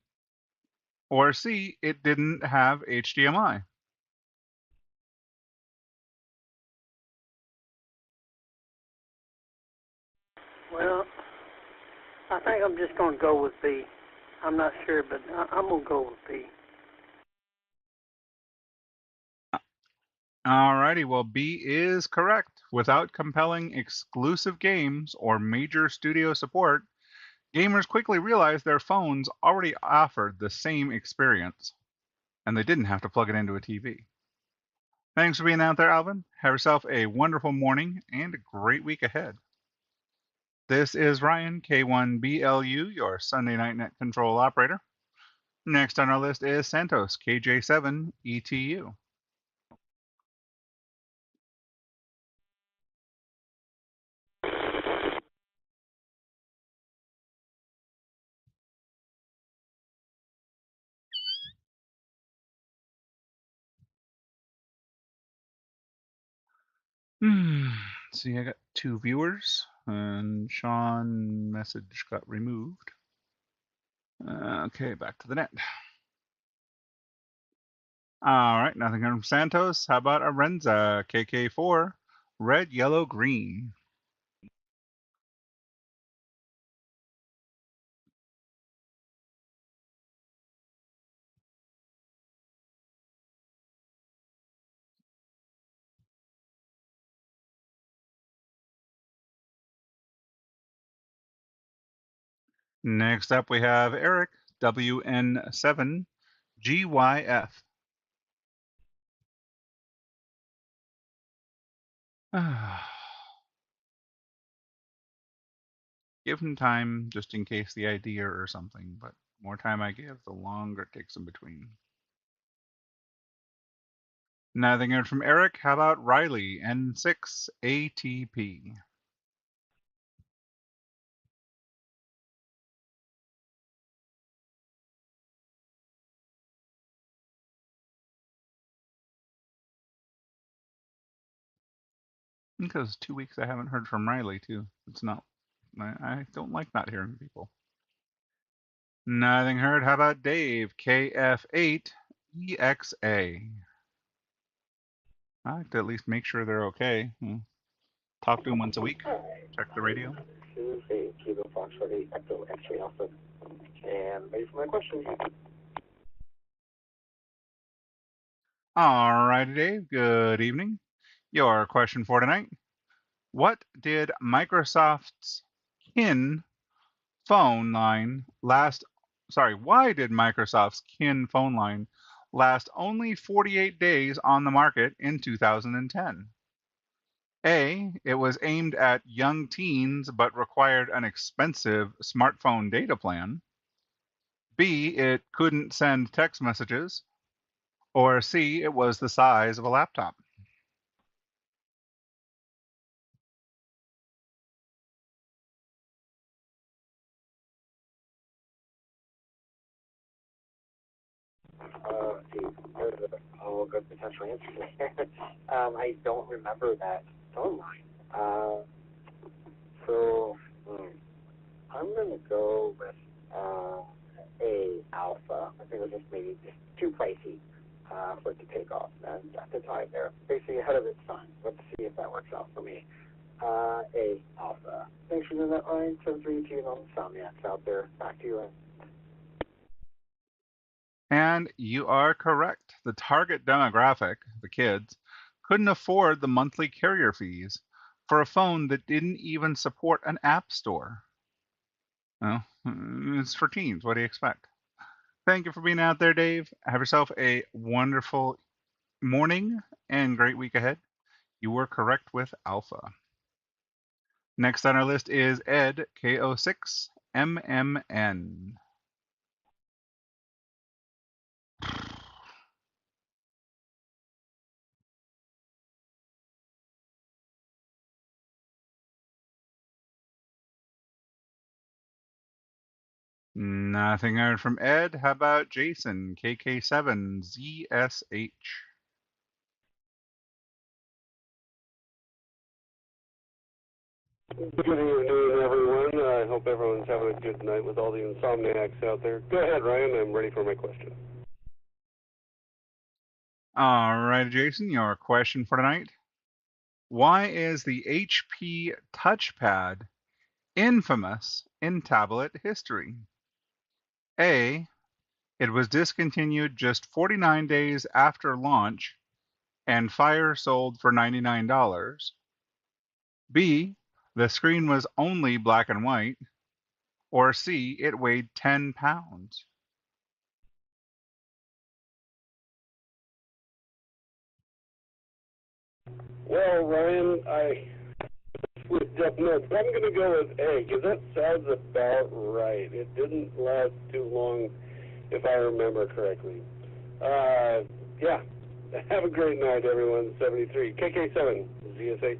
Or C, it didn't have HDMI. Well, I think I'm just going to go with B. I'm not sure, but I'm going to go with B. Alrighty, well, B is correct. Without compelling exclusive games or major studio support, gamers quickly realized their phones already offered the same experience, and they didn't have to plug it into a TV. Thanks for being out there, Alvin. Have yourself a wonderful morning and a great week ahead. This is Ryan, K1BLU, your Sunday Night Net Control operator. Next on our list is Santos, KJ7, ETU. See, I got two viewers, and Sean message got removed. Okay, back to the net. All right, nothing from Santos. How about Arenza, KK4, red, yellow, green? Next up, we have Eric, WN7, GYF. Give him time just in case the idea or something, but More time I give, the longer it takes in between. Nothing heard from Eric. How about Riley, N6 ATP? I think it was 2 weeks I haven't heard from Riley, too. It's not, I don't like not hearing people. Nothing heard. How about Dave, KF8 EXA? I like to at least make sure they're okay. Talk to them once a week. Check the radio. This is a Kilo Foxtrot 8 Echo X-ray Alpha. And ready for my question. All righty, Dave. Good evening. Your question for tonight. What did Microsoft's Kin phone line last... Sorry, why did Microsoft's Kin phone line last only 48 days on the market in 2010? A, it was aimed at young teens but required an expensive smartphone data plan. B, it couldn't send text messages. Or C, it was the size of a laptop. There's a whole good potential answer there. I don't remember that phone line. So I'm going to go with A, Alpha. I think it was just maybe just too pricey for it to take off. And at the time, they're basically ahead of its time. Let's see if that works out for me. A, Alpha. Thanks for doing that, Ryan. 732 and all the Insomniacs out there. Back to you, Ryan. And you are correct. The target demographic, the kids, couldn't afford the monthly carrier fees for a phone that didn't even support an app store. Well, it's for teens. What do you expect? Thank you for being out there, Dave. Have yourself a wonderful morning and great week ahead. You were correct with Alpha. Next on our list is Ed, K06 MMN. Nothing heard from Ed. How about Jason, KK7ZSH? Good evening, everyone. I hope everyone's having a good night with all the Insomniacs out there. Go ahead, Ryan. I'm ready for my question. All right, Jason, your question for tonight. Why is the HP touchpad infamous in tablet history? A, it was discontinued just 49 days after launch and Fire sold for $99. B, the screen was only black and white. Or C, it weighed 10 pounds. Well, Ryan, I looked up notes, but I'm going to go with A, because that sounds about right. It didn't last too long, if I remember correctly. Yeah. Have a great night, everyone. 73. KK7, ZSH.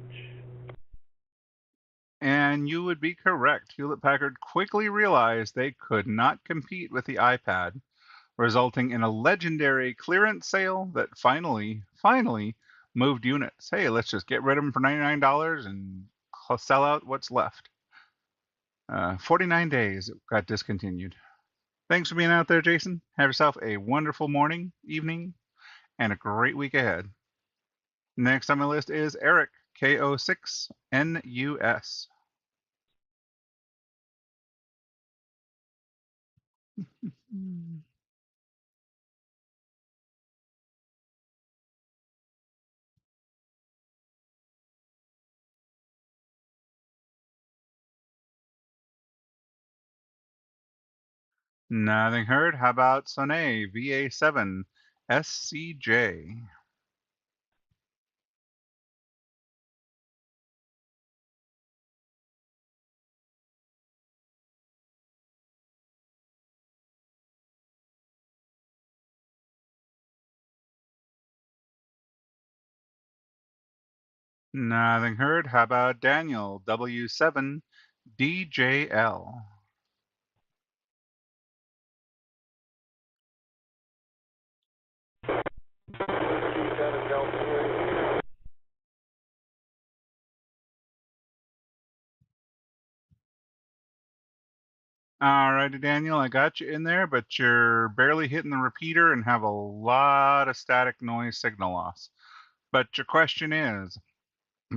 And you would be correct. Hewlett-Packard quickly realized they could not compete with the iPad, resulting in a legendary clearance sale that finally moved units. Hey, let's just get rid of them for $99 and sell out what's left. 49 days it got discontinued. Thanks for being out there, Jason. Have yourself a wonderful morning, evening, and a great week ahead. Next on my list is Eric, K06NUS. Nothing heard. How about Soné, VA7 SCJ? Nothing heard. How about Daniel, W7DJL? Alrighty, Daniel, I got you in there, but you're barely hitting the repeater and have a lot of static noise signal loss. But your question is,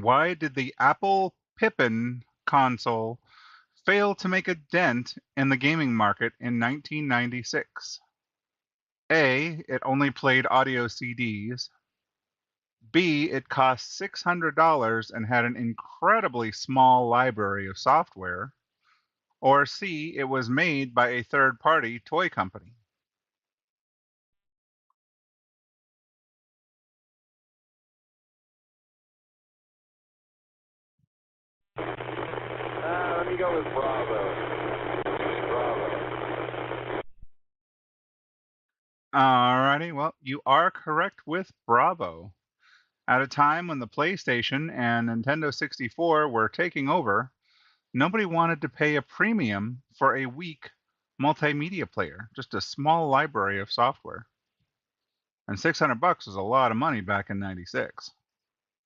why did the Apple Pippin console fail to make a dent in the gaming market in 1996? A, it only played audio CDs. B, it cost $600 and had an incredibly small library of software. Or C, it was made by a third-party toy company. Let me go with Bravo. Bravo. Alrighty, well, you are correct with Bravo. At a time when the PlayStation and Nintendo 64 were taking over, nobody wanted to pay a premium for a weak multimedia player, just a small library of software. And $600 was a lot of money back in '96.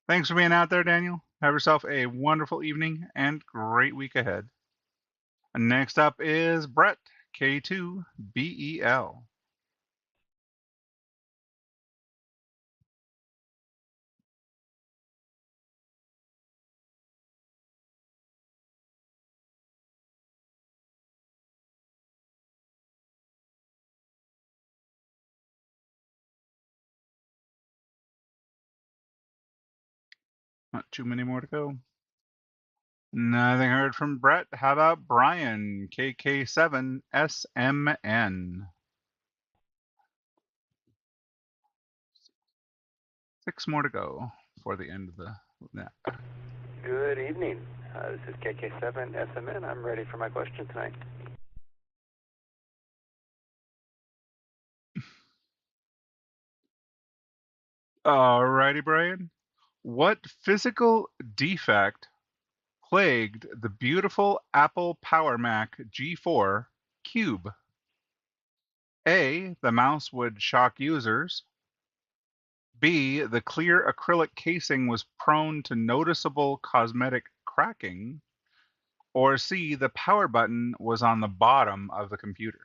Thanks for being out there, Daniel. Have yourself a wonderful evening and great week ahead. Next up is Brett, K2BEL. Not too many more to go. Nothing heard from Brett. How about Brian, KK7SMN? 6 more to go for the end of the net. Good evening. This is KK7SMN. I'm ready for my question tonight. Alrighty, Brian. What physical defect plagued the beautiful Apple Power Mac G4 Cube? A, the mouse would shock users. B, the clear acrylic casing was prone to noticeable cosmetic cracking. Or C, the power button was on the bottom of the computer.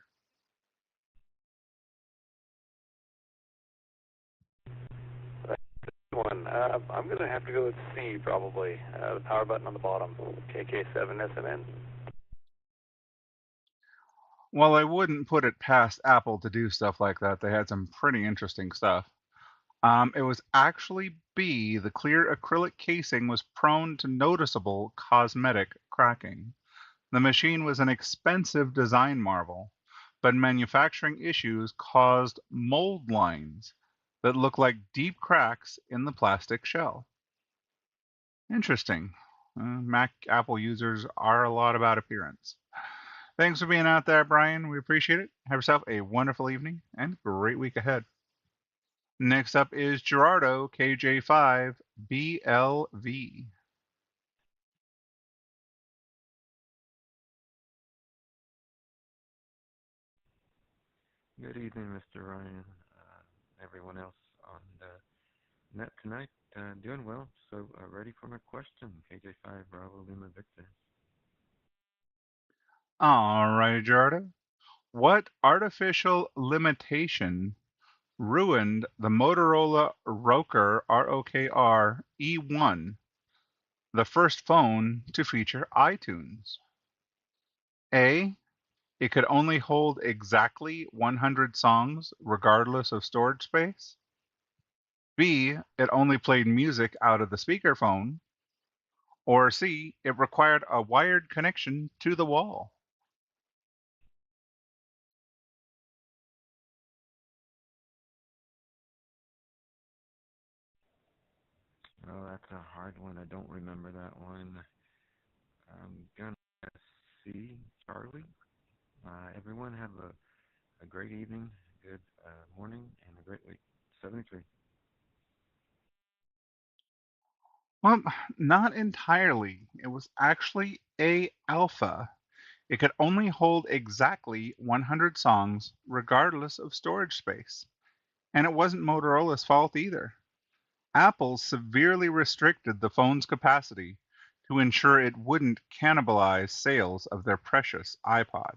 One. I'm going to have to go with C, probably. The power button on the bottom. KK7SMN. Well, I wouldn't put it past Apple to do stuff like that. They had some pretty interesting stuff. It was actually B, the clear acrylic casing was prone to noticeable cosmetic cracking. The machine was an expensive design marvel, but manufacturing issues caused mold lines that look like deep cracks in the plastic shell. Interesting. Mac Apple users are a lot about appearance. Thanks for being out there, Brian. We appreciate it. Have yourself a wonderful evening and great week ahead. Next up is Gerardo, KJ5BLV. Good evening, Mr. Ryan. Everyone else on the net tonight, doing well. So ready for my question, KJ5 Bravo Lima Victor. All right, Gerardo. What artificial limitation ruined the Motorola Roker ROKR E1, the first phone to feature iTunes? A, it could only hold exactly 100 songs regardless of storage space. B, it only played music out of the speakerphone. Or C, it required a wired connection to the wall. Oh, that's a hard one. I don't remember that one. I'm gonna see Charlie. Everyone have a great evening, good morning, and a great week. 73. Well, not entirely. It was actually A alpha. It could only hold exactly 100 songs, regardless of storage space. And it wasn't Motorola's fault either. Apple severely restricted the phone's capacity to ensure it wouldn't cannibalize sales of their precious iPod.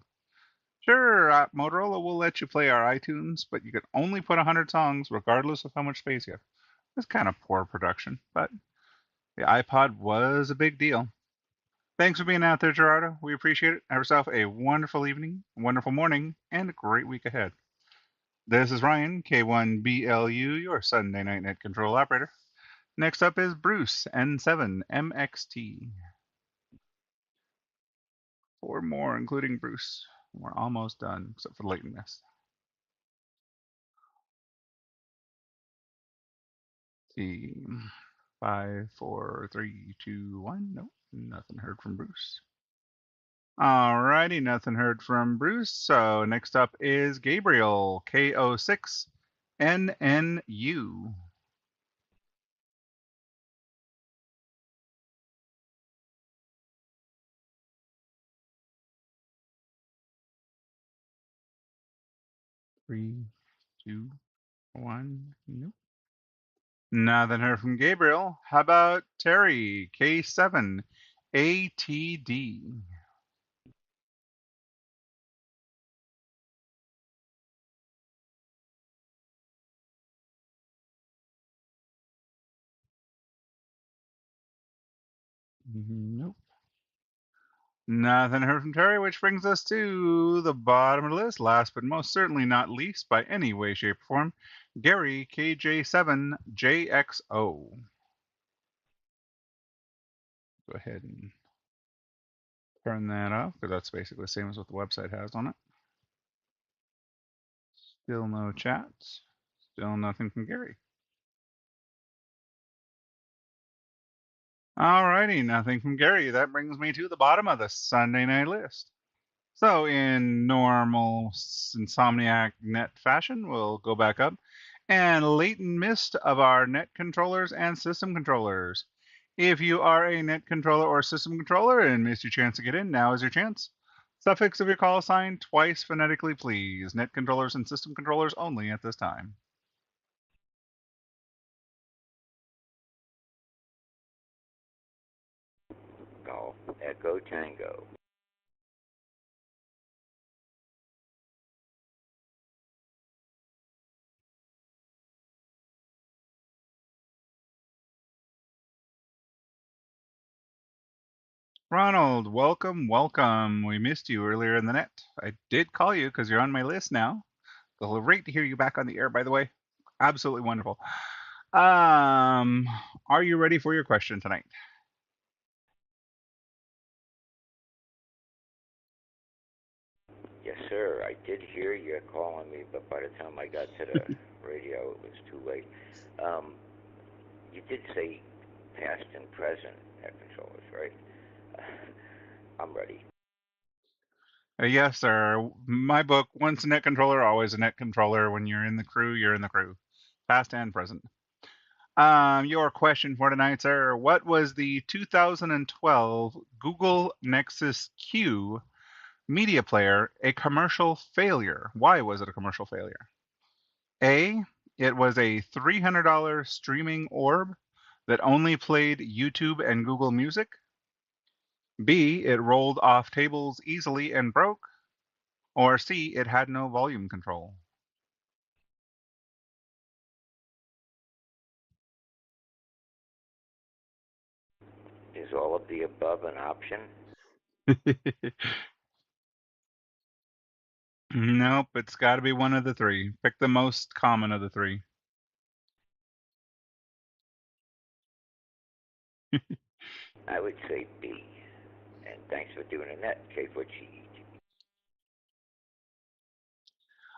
Sure, Motorola will let you play our iTunes, but you can only put 100 songs regardless of how much space you have. It's kind of poor production, but the iPod was a big deal. Thanks for being out there, Gerardo. We appreciate it. Have yourself a wonderful evening, wonderful morning, and a great week ahead. This is Ryan, K1BLU, your Sunday Night Net Control Operator. Next up is Bruce, N7MXT. 4 more, including Bruce. We're almost done, except for Leighton Nest. See, 5, 4, 3, 2, 1. Nope, nothing heard from Bruce. Alrighty, nothing heard from Bruce. So next up is Gabriel, K06NNU. Three, two, one. Nope. Nothing heard from Gabriel. How about Terry, K7ATD? Nope. Nothing heard from Terry, which brings us to the bottom of the list. Last but most certainly not least, by any way, shape, or form, Gary, KJ7JXO. Go ahead and turn that off, because that's basically the same as what the website has on it. Still no chats. Still nothing from Gary. Alrighty, nothing from Gary. That brings me to the bottom of the Sunday night list. So, in normal Insomniac net fashion, we'll go back up and Leighton missed of our net controllers and system controllers. If you are a net controller or system controller and missed your chance to get in, now is your chance. Suffix of your call sign twice phonetically, please. Net controllers and system controllers only at this time. Golf, Echo Tango. Ronald, welcome, welcome. We missed you earlier in the net. I did call you because you're on my list now. Great to hear you back on the air, by the way. Absolutely wonderful. Are you ready for your question tonight? Yes, sir. I did hear you calling me, but by the time I got to the radio, it was too late. You did say past and present net controllers, right? I'm ready. Yes, sir. My book, once a net controller, always a net controller. When you're in the crew, you're in the crew. Past and present. Your question for tonight, sir. What was the 2012 Google Nexus Q media player a commercial failure? Why was it a commercial failure? A, it was a $300 streaming orb that only played YouTube and Google Music. B, it rolled off tables easily and broke. Or C, it had no volume control. Is all of the above an option? Nope, it's got to be one of the three. Pick the most common of the three. I would say B. And thanks for doing the net, K4G.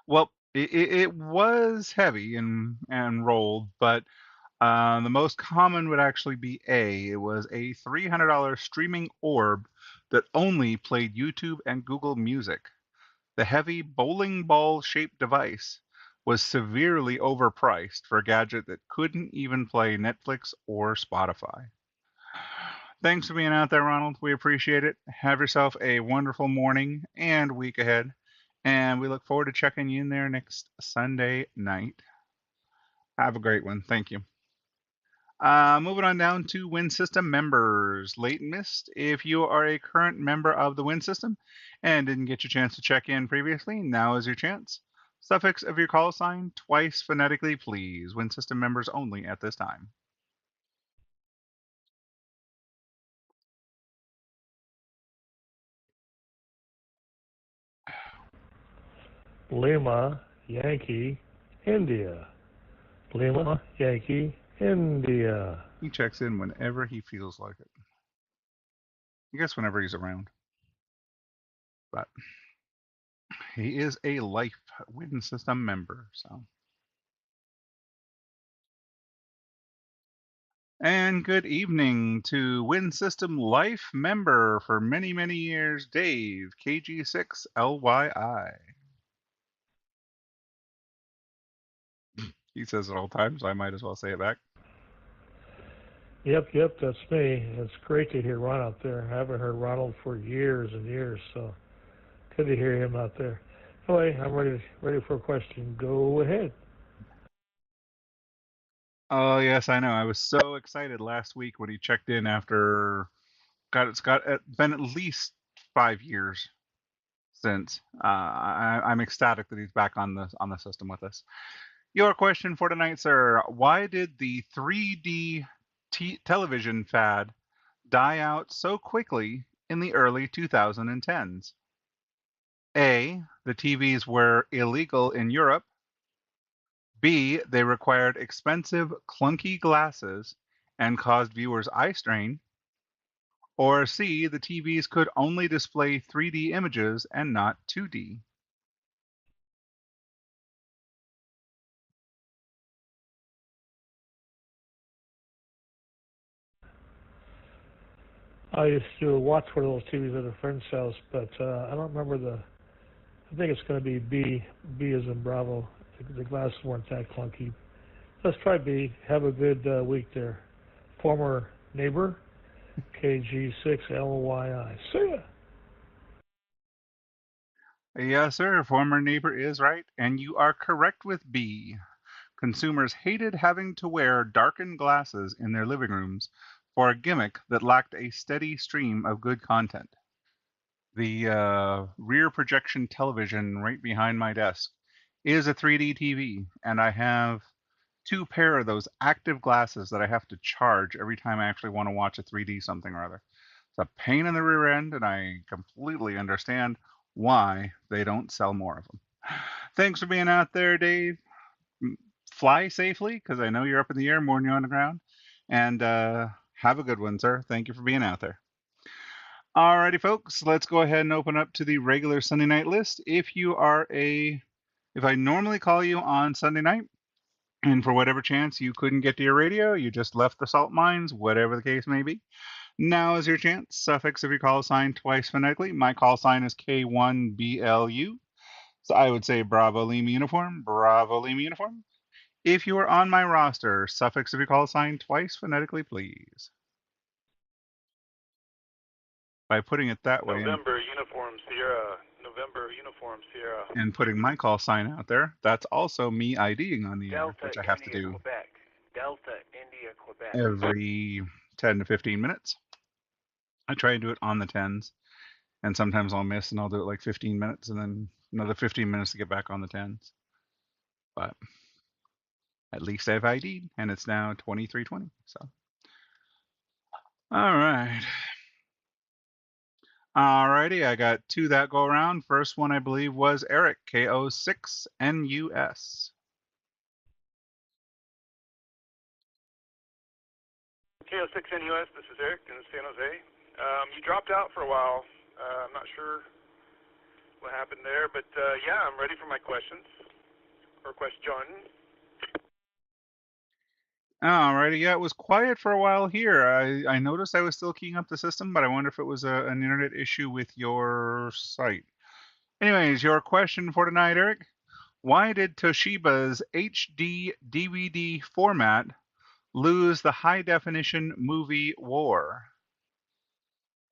Well, it was heavy and rolled, but the most common would actually be A. It was a $300 streaming orb that only played YouTube and Google Music. The heavy bowling ball shaped device was severely overpriced for a gadget that couldn't even play Netflix or Spotify. Thanks for being out there, Ronald. We appreciate it. Have yourself a wonderful morning and week ahead. And we look forward to checking you in there next Sunday night. Have a great one. Thank you. Moving on down to Wind System members. Late and Mist, if you are a current member of the Wind System and didn't get your chance to check in previously, now is your chance. Suffix of your call sign twice phonetically, please. Wind System members only at this time. Lima, Yankee, India. Lima, Yankee, India. He checks in whenever he feels like it. I guess whenever he's around. But he is a life Wind System member, so. And good evening to Wind System Life member for many, many years, Dave, KG6LYI. He says it all the time, so I might as well say it back. Yep, that's me. It's great to hear Ron out there. I haven't heard Ronald for years and years, so good to hear him out there. Anyway, I'm ready for a question. Go ahead. Oh, yes, I know. I was so excited last week when he checked in after, it's been at least 5 years since. I'm ecstatic that he's back on the system with us. Your question for tonight, sir. Why did the 3D television fad die out so quickly in the early 2010s? A, the TVs were illegal in Europe. B, they required expensive, clunky glasses and caused viewers eye strain. Or C, the TVs could only display 3D images and not 2D. I used to watch one of those TVs at a friend's house, but I don't remember I think it's going to be B. B as in Bravo. The glasses weren't that clunky. Let's try B. Have a good week there. Former neighbor, KG6LYI. See ya. Yes, sir. Former neighbor is right, and you are correct with B. Consumers hated having to wear darkened glasses in their living rooms for a gimmick that lacked a steady stream of good content. The rear projection television right behind my desk is a 3D TV, and I have 2 pair of those active glasses that I have to charge every time I actually want to watch a 3D something or other. It's a pain in the rear end, and I completely understand why they don't sell more of them. Thanks for being out there, Dave. Fly safely, because I know you're up in the air more than you're on the ground. And have a good one, sir. Thank you for being out there. Alrighty, folks, let's go ahead and open up to the regular Sunday night list. If I normally call you on Sunday night, and for whatever chance you couldn't get to your radio, you just left the salt mines, whatever the case may be, now is your chance. Suffix of your call sign twice phonetically. My call sign is K1BLU. So I would say Bravo Lima Uniform, Bravo Lima Uniform. If you are on my roster, suffix of your call sign twice phonetically, please. By putting it that way. November Uniform Sierra. November Uniform Sierra. And putting my call sign out there, that's also me IDing on the air, which I have to do Quebec. Delta India Quebec. every 10 to 15 minutes. I try and do it on the 10s, and sometimes I'll miss and I'll do it like 15 minutes and then another 15 minutes to get back on the 10s. But at least I've ID'd, and it's now 23:20. So, all right. Alrighty, I got 2 that go around. First one, I believe, was Eric, KO6NUS. KO6NUS, this is Eric in San Jose. You dropped out for a while. I'm not sure what happened there, but yeah, I'm ready for my questions. Or question. Alrighty, yeah, it was quiet for a while here. I noticed I was still keying up the system, but I wonder if it was an internet issue with your site. Anyways, your question for tonight, Eric. Why did Toshiba's HD DVD format lose the high-definition movie war?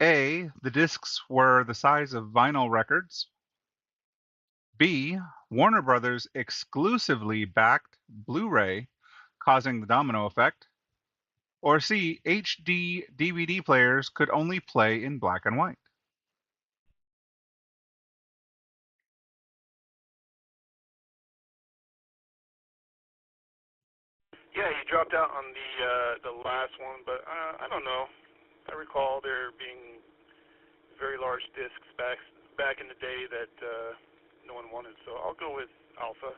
A, the discs were the size of vinyl records. B, Warner Brothers exclusively backed Blu-ray, causing the domino effect. Or C, HD DVD players could only play in black and white. Yeah, you dropped out on the last one, but I don't know. I recall there being very large discs back in the day that no one wanted, so I'll go with Alpha.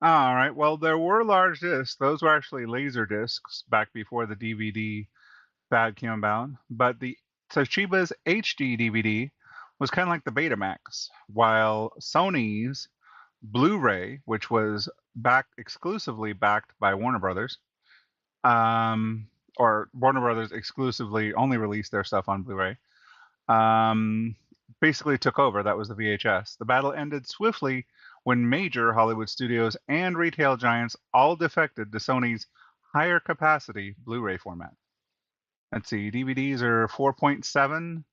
All right. Well, there were large discs. Those were actually laser discs back before the DVD fad came about. But the Toshiba's HD DVD was kind of like the Betamax, while Sony's Blu-ray, which was exclusively backed by Warner Brothers, or Warner Brothers exclusively only released their stuff on Blu-ray, basically took over. That was the VHS. The battle ended swiftly when major Hollywood studios and retail giants all defected to Sony's higher capacity Blu-ray format. Let's see, DVDs are 4.7.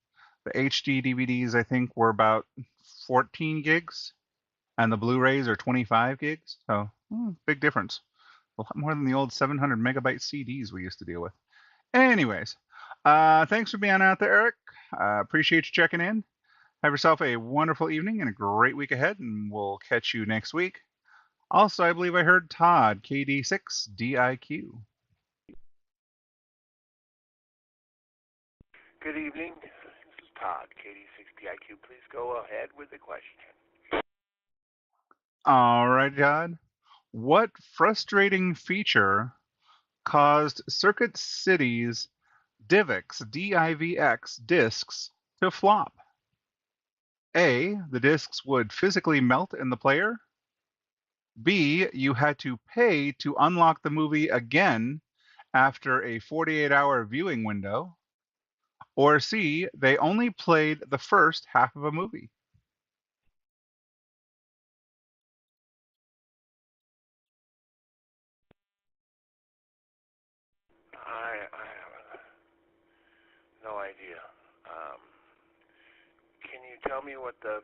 The HD DVDs, I think, were about 14 gigs, and the Blu-rays are 25 gigs. So, big difference. A lot more than the old 700 megabyte CDs we used to deal with. Anyways, thanks for being out there, Eric. Appreciate you checking in. Have yourself a wonderful evening and a great week ahead, and we'll catch you next week. Also, I believe I heard Todd, KD6DIQ. Good evening. This is Todd, KD6DIQ. Please go ahead with the question. All right, Todd. What frustrating feature caused Circuit City's DivX, D-I-V-X, discs to flop? A, the discs would physically melt in the player. B, you had to pay to unlock the movie again after a 48-hour viewing window. Or C, they only played the first half of a movie. I have no idea. Can you tell me what the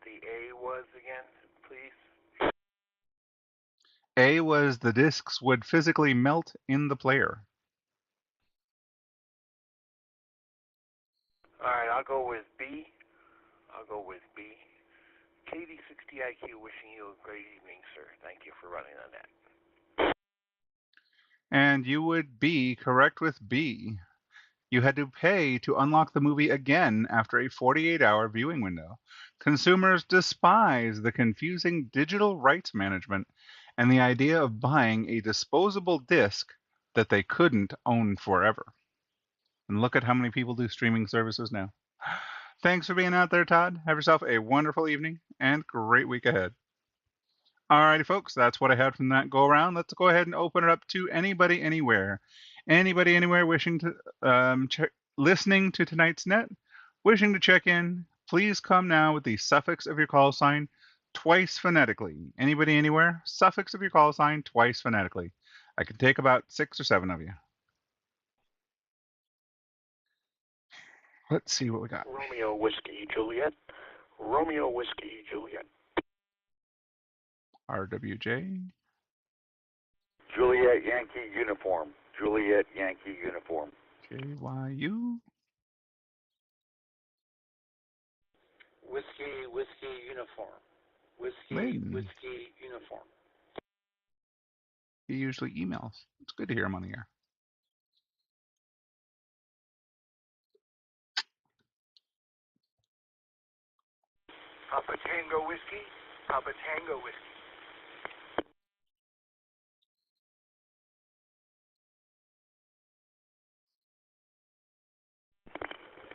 A was again, please? A was the discs would physically melt in the player. All right, I'll go with B. KD6DIQ, wishing you a great evening, sir. Thank you for running on that. And you would be correct with B. You had to pay to unlock the movie again after a 48-hour viewing window. Consumers despise the confusing digital rights management and the idea of buying a disposable disc that they couldn't own forever. And look at how many people do streaming services now. Thanks for being out there, Todd. Have yourself a wonderful evening and great week ahead. Alrighty, folks, that's what I had from that go around. Let's go ahead and open it up to anybody, anywhere. Anybody, anywhere wishing to, listening to tonight's net, wishing to check in, please come now with the suffix of your call sign twice phonetically. Anybody, anywhere, suffix of your call sign twice phonetically. I can take about 6 or 7 of you. Let's see what we got. Romeo Whiskey Juliet. Romeo Whiskey Juliet. RWJ. Juliet Yankee Uniform. Juliet Yankee Uniform. KYU. Whiskey Uniform. Layton. Whiskey Uniform. He usually emails. It's good to hear him on the air. Papa Tango Whiskey. Papa Tango Whiskey.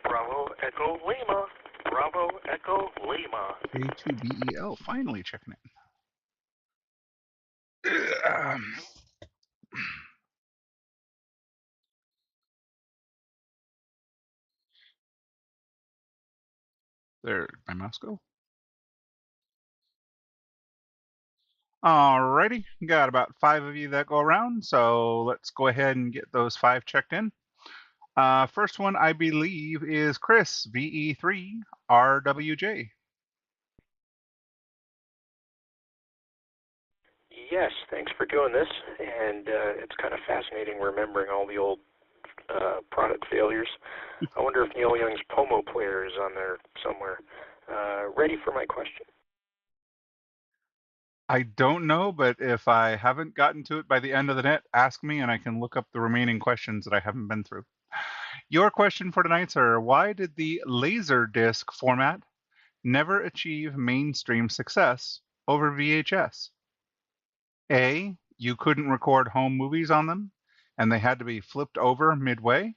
Bravo Echo Lima. Bravo Echo Lima. K2BEL finally checking in. There, my mouse go? Alrighty, got about 5 of you that go around, so let's go ahead and get those 5 checked in. First one, I believe, is Chris, VE3RWJ. Yes, thanks for doing this, and it's kind of fascinating remembering all the old product failures. I wonder if Neil Young's Pomo player is on there somewhere. Ready for my question. I don't know, but if I haven't gotten to it by the end of the net, ask me and I can look up the remaining questions that I haven't been through. Your question for tonight, sir, why did the Laserdisc format never achieve mainstream success over VHS? A, you couldn't record home movies on them, and they had to be flipped over midway.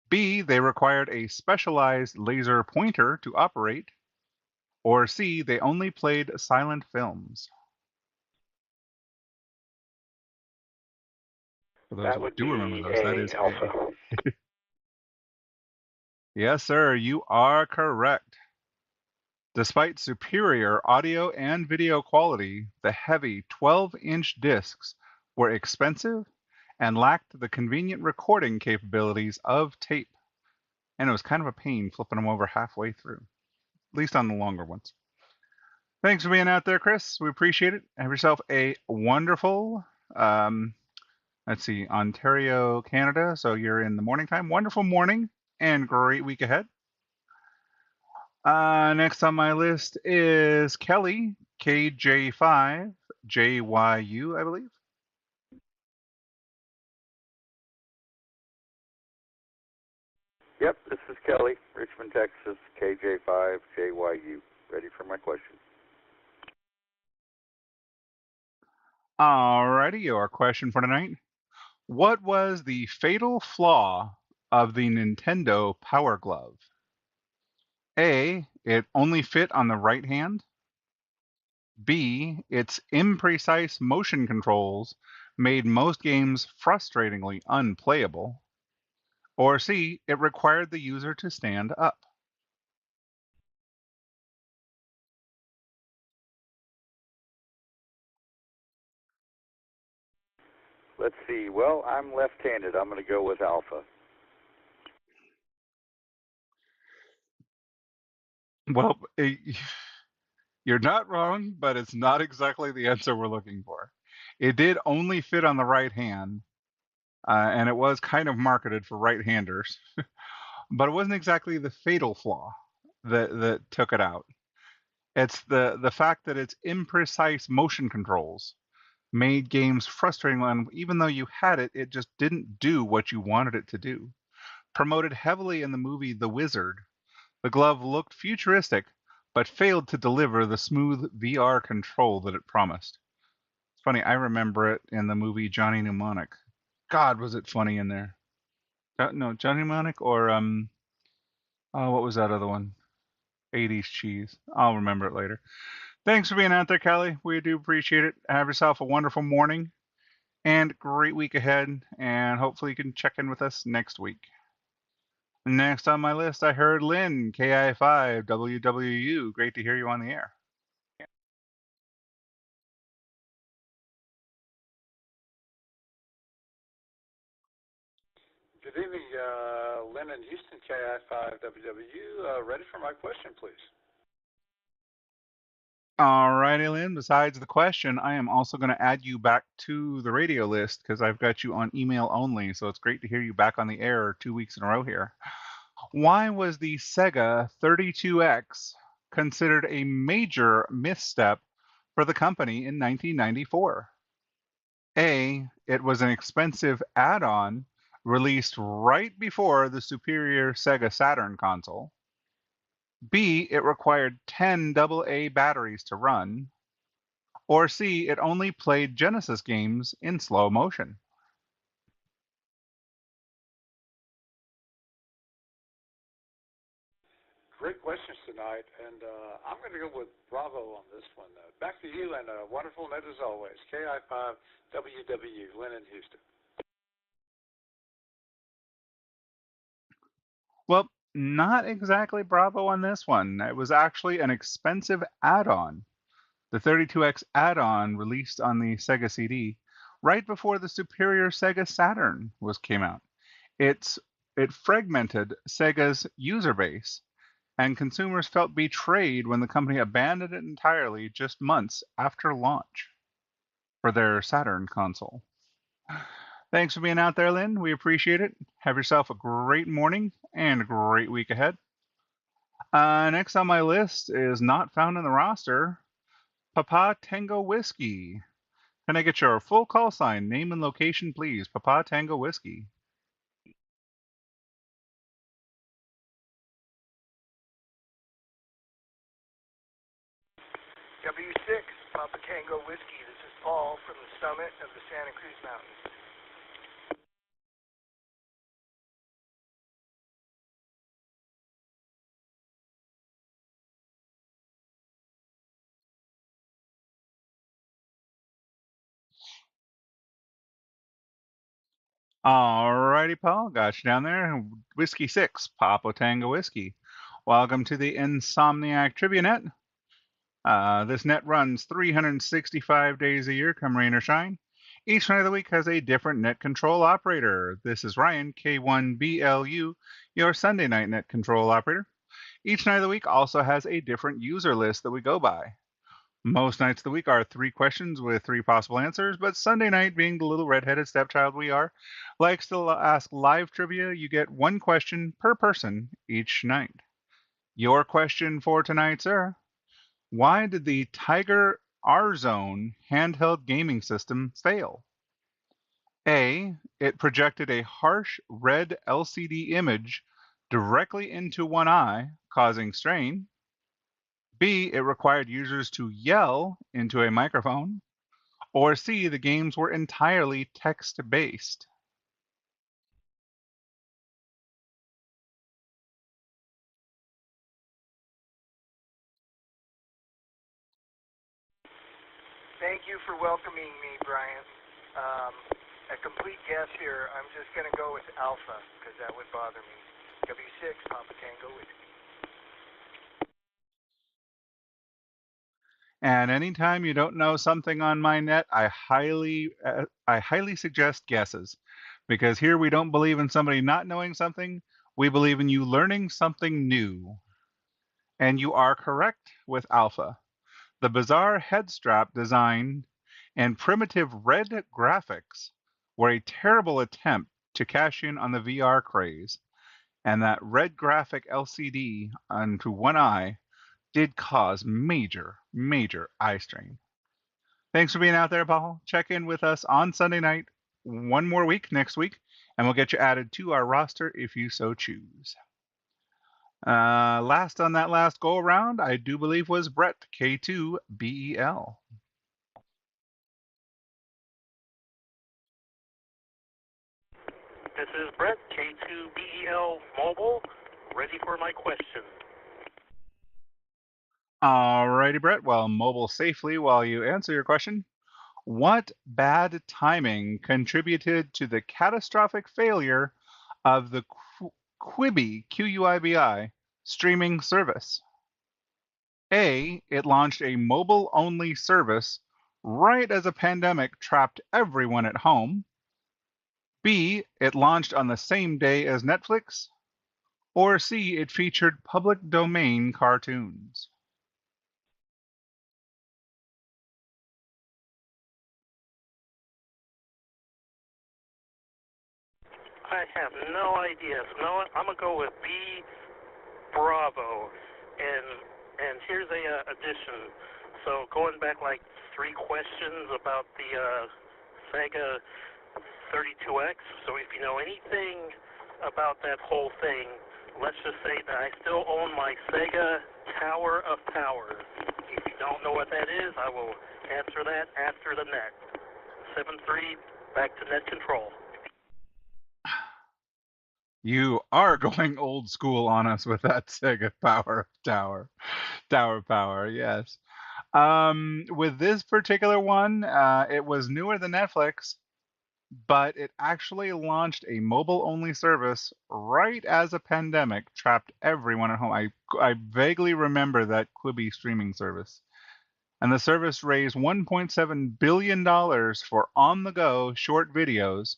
B, they required a specialized laser pointer to operate. Or C, they only played silent films. For those That who would do be remember those, that is Alpha. A. Yes, sir, you are correct. Despite superior audio and video quality, the heavy 12-inch discs were expensive and lacked the convenient recording capabilities of tape. And it was kind of a pain flipping them over halfway through, at least on the longer ones. Thanks for being out there, Chris. We appreciate it. Have yourself a wonderful, let's see, Ontario, Canada. So you're in the morning time. Wonderful morning and great week ahead. Next on my list is Kelly, KJ5JYU, I believe. Yep, this is Kelly, Richmond, Texas, KJ5JYU. Ready for my question. Alrighty, your question for tonight. What was the fatal flaw of the Nintendo Power Glove? A, it only fit on the right hand. B, its imprecise motion controls made most games frustratingly unplayable. Or C, it required the user to stand up. Let's see. Well, I'm left-handed. I'm going to go with Alpha. Well, you're not wrong, but it's not exactly the answer we're looking for. It did only fit on the right hand, and it was kind of marketed for right-handers, but it wasn't exactly the fatal flaw that took it out. It's the fact that its imprecise motion controls made games frustrating when even though you had it, it just didn't do what you wanted it to do. Promoted heavily in the movie The Wizard, the glove looked futuristic, but failed to deliver the smooth VR control that it promised. It's funny, I remember it in the movie Johnny Mnemonic. God, was it funny in there. No, Johnny Mnemonic or, what was that other one? 80s cheese. I'll remember it later. Thanks for being out there, Kelly. We do appreciate it. Have yourself a wonderful morning and great week ahead, and hopefully you can check in with us next week. Next on my list, I heard Lynn, KI5WWU. Great to hear you on the air. Good evening, Lynn in Houston, KI5WW. Ready for my question, please? All righty, Lynn. Besides the question, I am also going to add you back to the radio list because I've got you on email only. So it's great to hear you back on the air 2 weeks in a row here. Why was the Sega 32X considered a major misstep for the company in 1994? A, it was an expensive add-on released right before the superior Sega Saturn console. B, it required 10 AA batteries to run. Or C, it only played Genesis games in slow motion. Great questions tonight, and I'm going to go with Bravo on this one. Back to you, and a wonderful night as always. KI5WW, Lynn in Houston. Well, not exactly Bravo on this one. It was actually an expensive add-on. The 32X add-on released on the Sega CD right before the superior Sega Saturn came out. It fragmented Sega's user base, and consumers felt betrayed when the company abandoned it entirely just months after launch for their Saturn console. Thanks for being out there, Lynn. We appreciate it. Have yourself a great morning and a great week ahead. Next on my list is not found in the roster, Papa Tango Whiskey. Can I get your full call sign, name, and location, please? Papa Tango Whiskey. W6, Papa Tango Whiskey. This is Paul from the summit of the Santa Cruz Mountains. Alrighty, Paul. Got you down there. Whiskey 6, Papa Tango Whiskey. Welcome to the Insomniac Trivia Net. This net runs 365 days a year, come rain or shine. Each night of the week has a different net control operator. This is Ryan, K1BLU, your Sunday night net control operator. Each night of the week also has a different user list that we go by. Most nights of the week are 3 questions with 3 possible answers, but Sunday night, being the little redheaded stepchild we are, likes to ask live trivia. You get 1 question per person each night. Your question for tonight, sir. Why did the Tiger R-Zone handheld gaming system fail? A. It projected a harsh red LCD image directly into one eye, causing strain. B. It required users to yell into a microphone. Or C. The games were entirely text-based. Thank you for welcoming me, Brian. A complete guess here. I'm just going to go with Alpha, because that would bother me. W6, Papa Tango Whiskey. And anytime you don't know something on my net, I highly suggest guesses, because here we don't believe in somebody not knowing something. We believe in you learning something new. And you are correct with Alpha. The bizarre head strap design and primitive red graphics were a terrible attempt to cash in on the VR craze, and that red graphic LCD onto one eye did cause major eye strain. Thanks for being out there, Paul. Check in with us on Sunday night, one more week next week, and we'll get you added to our roster if you so choose. Last on that last go around, I do believe was Brett, K2BEL. This is Brett, K2BEL Mobile, ready for my question. Alrighty, Brett. Well, mobile safely while you answer your question. What bad timing contributed to the catastrophic failure of the Quibi, QUIBI, streaming service? A. It launched a mobile-only service right as a pandemic trapped everyone at home. B. It launched on the same day as Netflix. Or C. It featured public domain cartoons. I have no idea. No, I'm gonna go with B, Bravo, and here's a addition. So going back like 3 questions about the Sega 32X. So if you know anything about that whole thing, let's just say that I still own my Sega Tower of Power. If you don't know what that is, I will answer that after the net. 7-3, back to net control. You are going old school on us with that Sega Tower Power, yes. With this particular one, it was newer than Netflix, but it actually launched a mobile-only service right as a pandemic trapped everyone at home. I vaguely remember that Quibi streaming service. And the service raised $1.7 billion for on-the-go short videos,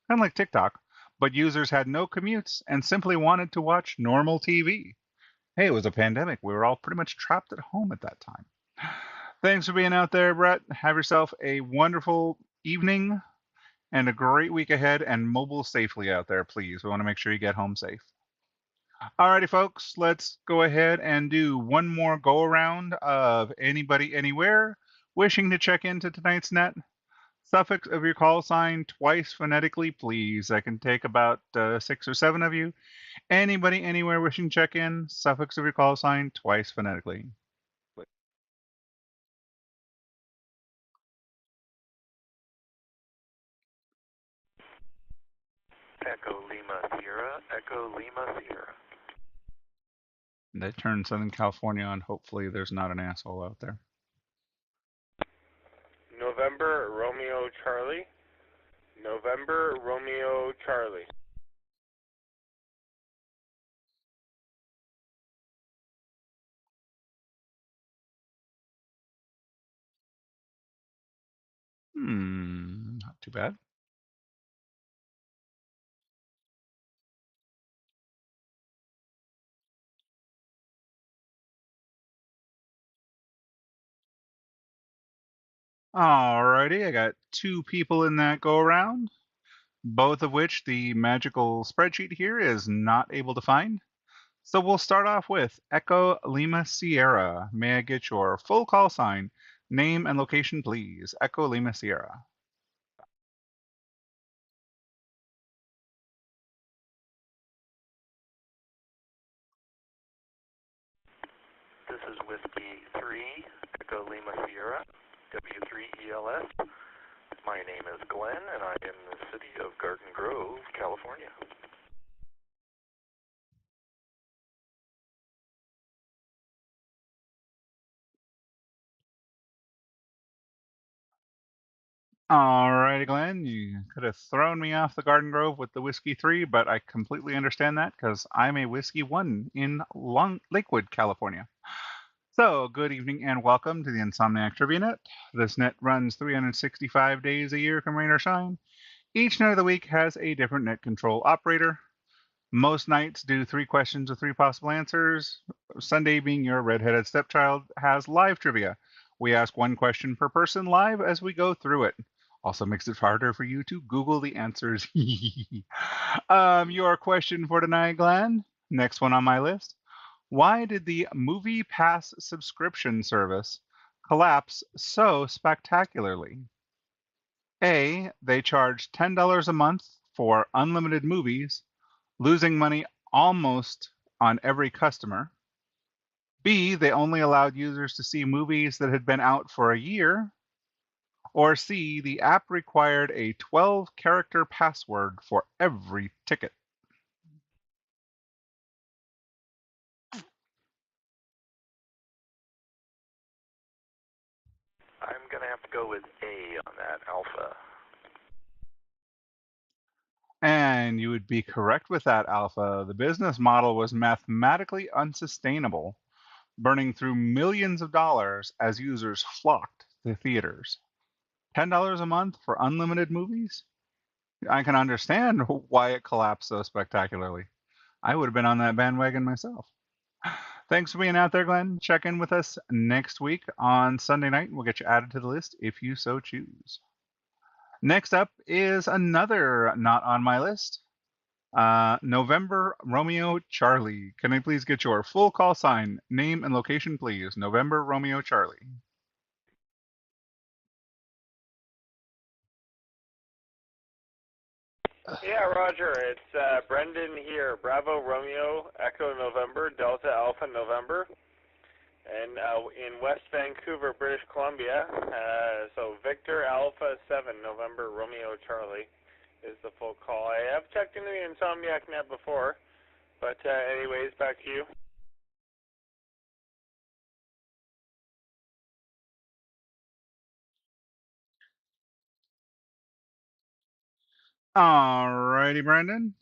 kind of like TikTok, but users had no commutes and simply wanted to watch normal TV. Hey, it was a pandemic. We were all pretty much trapped at home at that time. Thanks for being out there, Brett. Have yourself a wonderful evening and a great week ahead, and mobile safely out there, please. We want to make sure you get home safe. Alrighty, folks, let's go ahead and do one more go around of anybody, anywhere wishing to check into tonight's net. Suffix of your call sign twice phonetically, please. I can take about 6 or 7 of you. Anybody, anywhere wishing to check in, suffix of your call sign twice phonetically. Echo Lima Sierra, Echo Lima Sierra. They turned Southern California on. Hopefully there's not an asshole out there. November Romeo Charlie. November Romeo Charlie. Not too bad. Alrighty, I got 2 people in that go around, both of which the magical spreadsheet here is not able to find. So we'll start off with Echo Lima Sierra. May I get your full call sign, name, and location, please? Echo Lima Sierra. This is Whiskey 3, Echo Lima Sierra, W3ELS. My name is Glenn, and I am in the city of Garden Grove, California. Alrighty, Glenn, you could have thrown me off the Garden Grove with the Whiskey 3, but I completely understand that because I'm a Whiskey 1 in Lakewood, California. So, good evening and welcome to the Insomniac Trivia Net. This net runs 365 days a year, come rain or shine. Each night of the week has a different net control operator. Most nights do 3 questions with 3 possible answers. Sunday, being your redheaded stepchild, has live trivia. We ask 1 question per person live as we go through it. Also makes it harder for you to Google the answers. Your question for tonight, Glenn. Next one on my list. Why did the Movie Pass subscription service collapse so spectacularly? A, they charged $10 a month for unlimited movies, losing money almost on every customer. B, they only allowed users to see movies that had been out for a year. Or C, the app required a 12-character password for every ticket. I'm going to have to go with A on that, Alpha. And you would be correct with that, Alpha. The business model was mathematically unsustainable, burning through millions of dollars as users flocked to theaters. $10 a month for unlimited movies? I can understand why it collapsed so spectacularly. I would have been on that bandwagon myself. Thanks for being out there, Glenn. Check in with us next week on Sunday night. We'll get you added to the list if you so choose. Next up is another not on my list. November Romeo Charlie. Can I please get your full call sign, name, and location, please? November Romeo Charlie. Yeah, Roger. It's Brendan here. Bravo Romeo Echo November Delta Alpha November, and in West Vancouver, British Columbia. So Victor Alpha 7 November Romeo Charlie is the full call. I have checked into the Insomniac net before, but anyways, back to you. Alrighty, Brandon.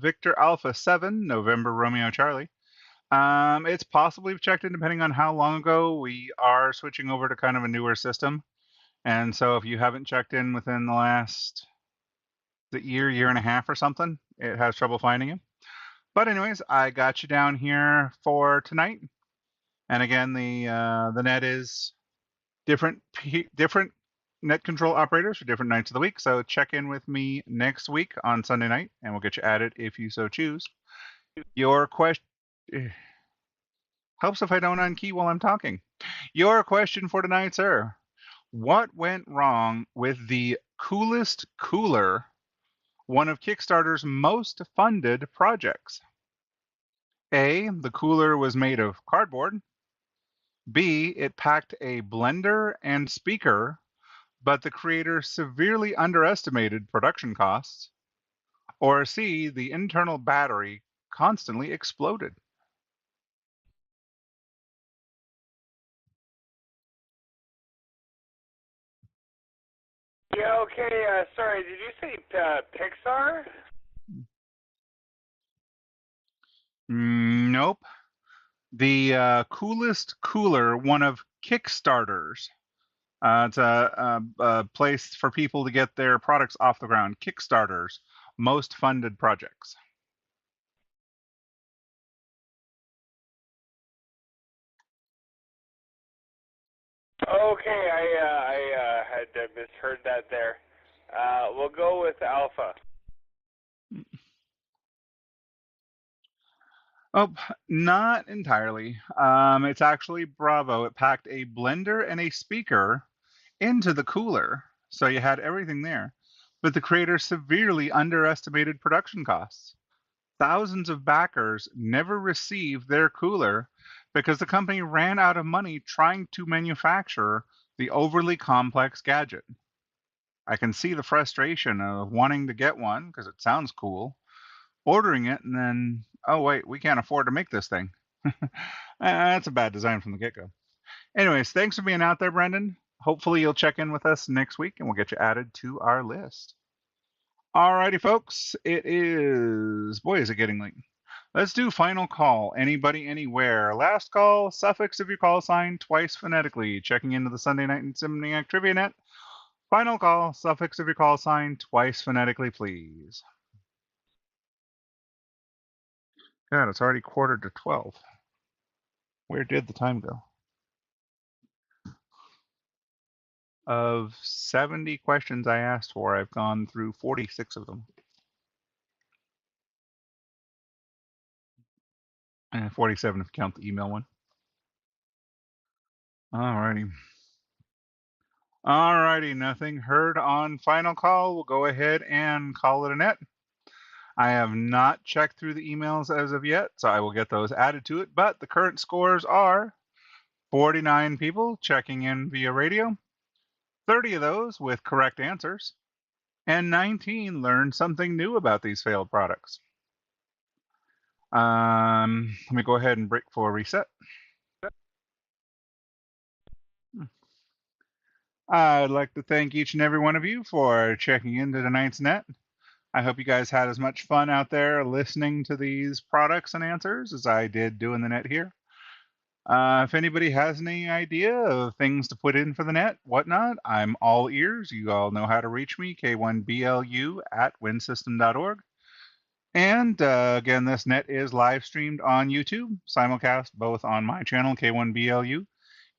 Victor Alpha 7, November Romeo Charlie. It's possibly checked in depending on how long ago. We are switching over to kind of a newer system. And so if you haven't checked in within the last year and a half or something, it has trouble finding you. But anyways, I got you down here for tonight. And again, the net is different net control operators for different nights of the week. So check in with me next week on Sunday night, and we'll get you added if you so choose. Your question helps if I don't unkey while I'm talking. Your question for tonight, sir. What went wrong with the Coolest Cooler, one of Kickstarter's most funded projects? A, the cooler was made of cardboard. B, it packed a blender and speaker, but the creator severely underestimated production costs. Or C, the internal battery constantly exploded. Yeah, okay, sorry, did you say Pixar? Nope. The Coolest Cooler, one of Kickstarter's. It's a place for people to get their products off the ground. Kickstarter's most funded projects. Okay, I had misheard that there. We'll go with Alpha. Oh, not entirely. It's actually Bravo. It packed a blender and a speaker into the cooler, so you had everything there. But the creator severely underestimated production costs. Thousands of backers never received their cooler because the company ran out of money trying to manufacture the overly complex gadget. I can see the frustration of wanting to get one because it sounds cool, ordering it, and then, oh, wait, we can't afford to make this thing. That's a bad design from the get-go. Anyways, thanks for being out there, Brendan. Hopefully you'll check in with us next week, and we'll get you added to our list. Alrighty, folks. It is... Boy, is it getting late. Let's do final call. Anybody, anywhere. Last call, suffix of your call sign, twice phonetically. Checking into the Sunday Night Insomniac Trivia Net. Final call, suffix of your call sign, twice phonetically, please. God, it's already 11:45. Where did the time go? Of 70 questions I asked for, I've gone through 46 of them. And 47 if you count the email one. Alrighty. Alrighty, nothing heard on final call. We'll go ahead and call it a net. I have not checked through the emails as of yet, so I will get those added to it. But the current scores are 49 people checking in via radio, 30 of those with correct answers, and 19 learned something new about these failed products. Let me go ahead and break for a reset. I'd like to thank each and every one of you for checking into tonight's net. I hope you guys had as much fun out there listening to these products and answers as I did doing the net here. If anybody has any idea of things to put in for the net, whatnot, I'm all ears. You all know how to reach me, K1BLU at winsystem.org. And again, this net is live streamed on YouTube, simulcast both on my channel, K1BLU,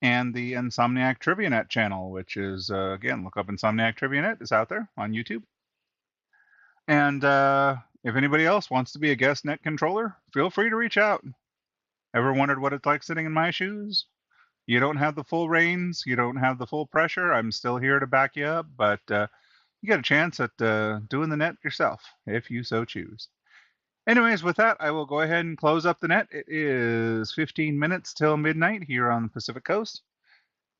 and the Insomniac Trivia Net channel, which is, again, look up Insomniac Trivia Net. It's out there on YouTube. And if anybody else wants to be a guest net controller, feel free to reach out. Ever wondered what it's like sitting in my shoes? You don't have the full reins. You don't have the full pressure. I'm still here to back you up, but you get a chance at doing the net yourself, if you so choose. Anyways, with that, I will go ahead and close up the net. It is 15 minutes till midnight here on the Pacific Coast.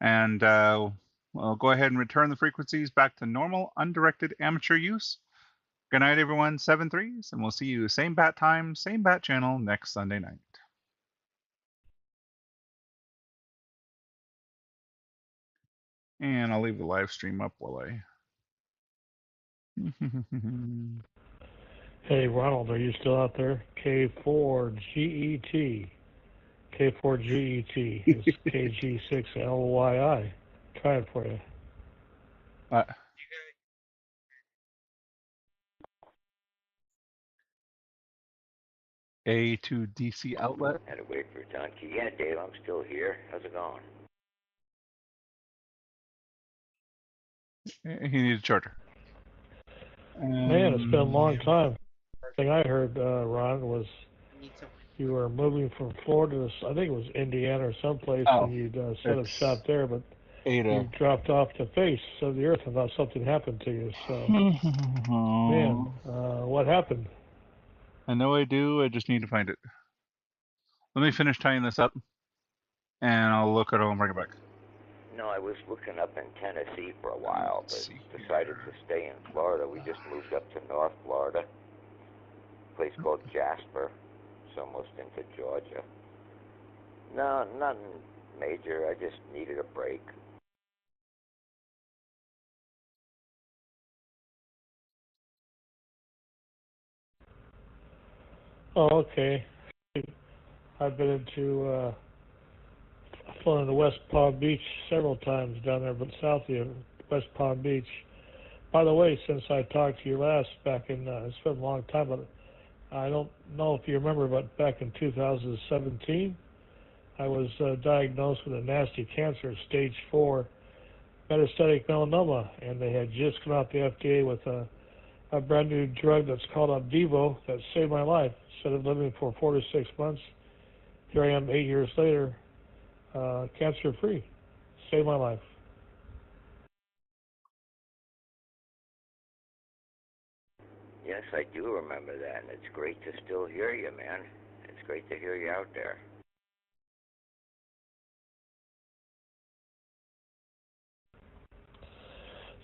And we'll go ahead and return the frequencies back to normal, undirected amateur use. Good night, everyone. 7-3s, and we'll see you same bat time, same bat channel next Sunday night. And I'll leave the live stream up while I... Hey, Ronald, are you still out there? K4GET. K4GET. It's KG6LYI. Try it for you. A to DC outlet. Had to wait for a donkey. Yeah, Dave, I'm still here. How's it going? He needs a charger. Man, it's been a long time. The thing I heard, Ron, was you were moving from Florida to, I think it was Indiana or someplace, and you'd set up shop there, but you dropped off the face of the earth and thought something happened to you. So, man, what happened? I know I do. I just need to find it. Let me finish tying this up, and I'll look at it and bring it back. No, I was looking up in Tennessee for a while, but decided to stay in Florida. We just moved up to North Florida, a place called Jasper. It's almost into Georgia. No, nothing major. I just needed a break. Oh, okay. I've been into flown into West Palm Beach several times down there, but south of West Palm Beach. By the way, since I talked to you last back in, it's been a long time, but I don't know if you remember, but back in 2017, I was diagnosed with a nasty cancer, stage 4, metastatic melanoma, and they had just come out the FDA with a brand new drug that's called Opdivo that saved my life. Instead of living for 4 to 6 months, here I am 8 years later, cancer-free. Saved my life. Yes, I do remember that, and it's great to still hear you, man. It's great to hear you out there.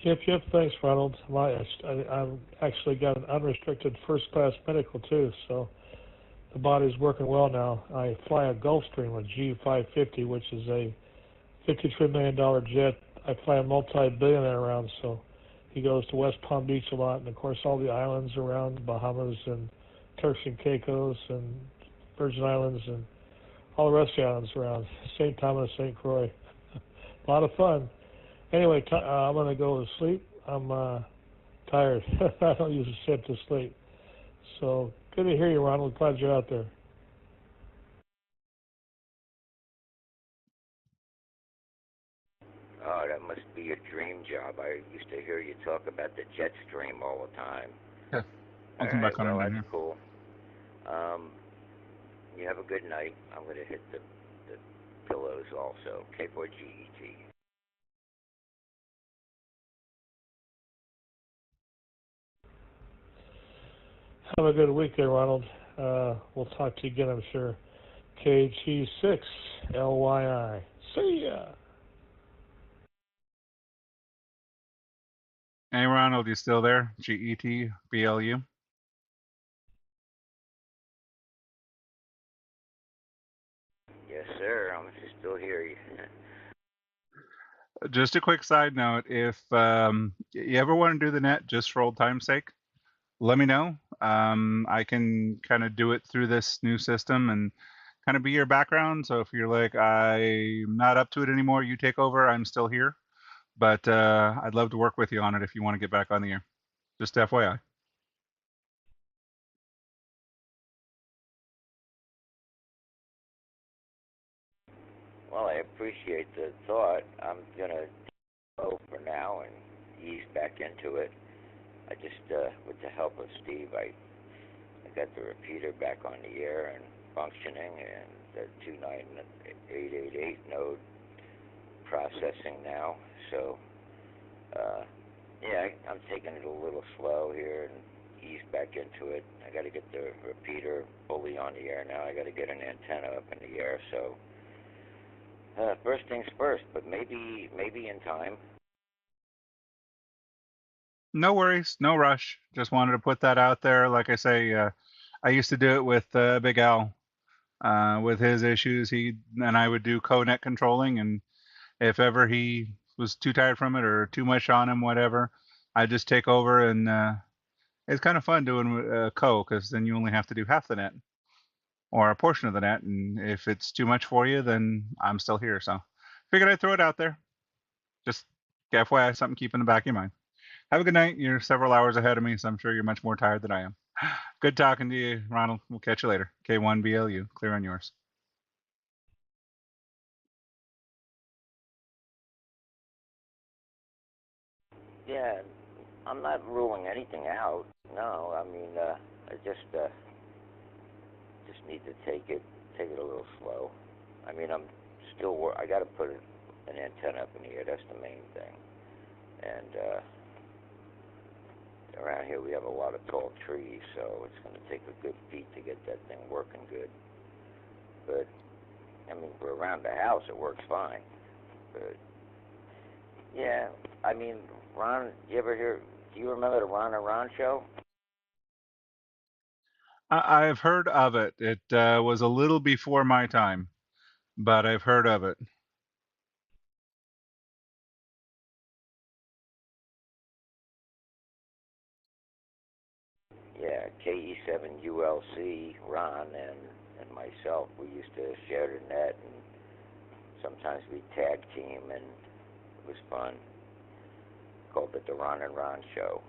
Yep, thanks, Ronald. I've actually got an unrestricted first-class medical, too, so the body's working well now. I fly a Gulfstream, a G550, which is a $53 million jet. I fly a multi-billionaire around, so he goes to West Palm Beach a lot, and, of course, all the islands around the Bahamas and Turks and Caicos and Virgin Islands and all the rest of the islands around, St. Thomas, St. Croix. A lot of fun. Anyway, I'm going to go to sleep. I'm tired. I don't usually sit to sleep. So good to hear you, Ronald. Glad you're out there. Oh, that must be your dream job. I used to hear you talk about the jet stream all the time. Yeah. All I'll come right, back on well, in that's here. cool. You have a good night. I'm going to hit the pillows also. K4GET. Have a good week there, Ronald. We'll talk to you again, I'm sure. KG6LYI. See ya. Hey, Ronald, you still there? GETBLU. Yes, sir. I'm still here. Just a quick side note, if you ever want to do the net just for old time's sake, let me know. I can kind of do it through this new system and kind of be your background. So if you're like, I'm not up to it anymore, you take over, I'm still here. But I'd love to work with you on it if you want to get back on the air. Just FYI. Well, I appreciate the thought. I'm going to go for now and ease back into it. I just, with the help of Steve, I got the repeater back on the air and functioning, and the 29888 node processing now. So, yeah, I'm taking it a little slow here and ease back into it. I got to get the repeater fully on the air now. I got to get an antenna up in the air. So, first things first, but maybe in time. No worries, no rush. Just wanted to put that out there. Like I say, I used to do it with Big Al. With his issues, he and I would do co-net controlling, and if ever he was too tired from it or too much on him, whatever, I'd just take over, and it's kind of fun doing co, because then you only have to do half the net. or a portion of the net. And if it's too much for you, then I'm still here. So figured I'd throw it out there. Just FYI, something keep in the back of your mind. Have a good night. You're several hours ahead of me, so I'm sure you're much more tired than I am. Good talking to you, Ronald. We'll catch you later. K1BLU, clear on yours. Yeah, I'm not ruling anything out. No, I mean, I just need to take it a little slow. I mean, I'm still I got to put an antenna up in the air. That's the main thing. And around here we have a lot of tall trees, so it's going to take a good beat to get that thing working good. But I mean, for around the house it works fine. But yeah, I mean, Ron, do you remember the Ron and Ron show? I've heard of it. It was a little before my time, but I've heard of it. Yeah, K1BLU, Ron, and myself, we used to share the net, and sometimes we tag team, and it was fun. Called it the Ron and Ron Show.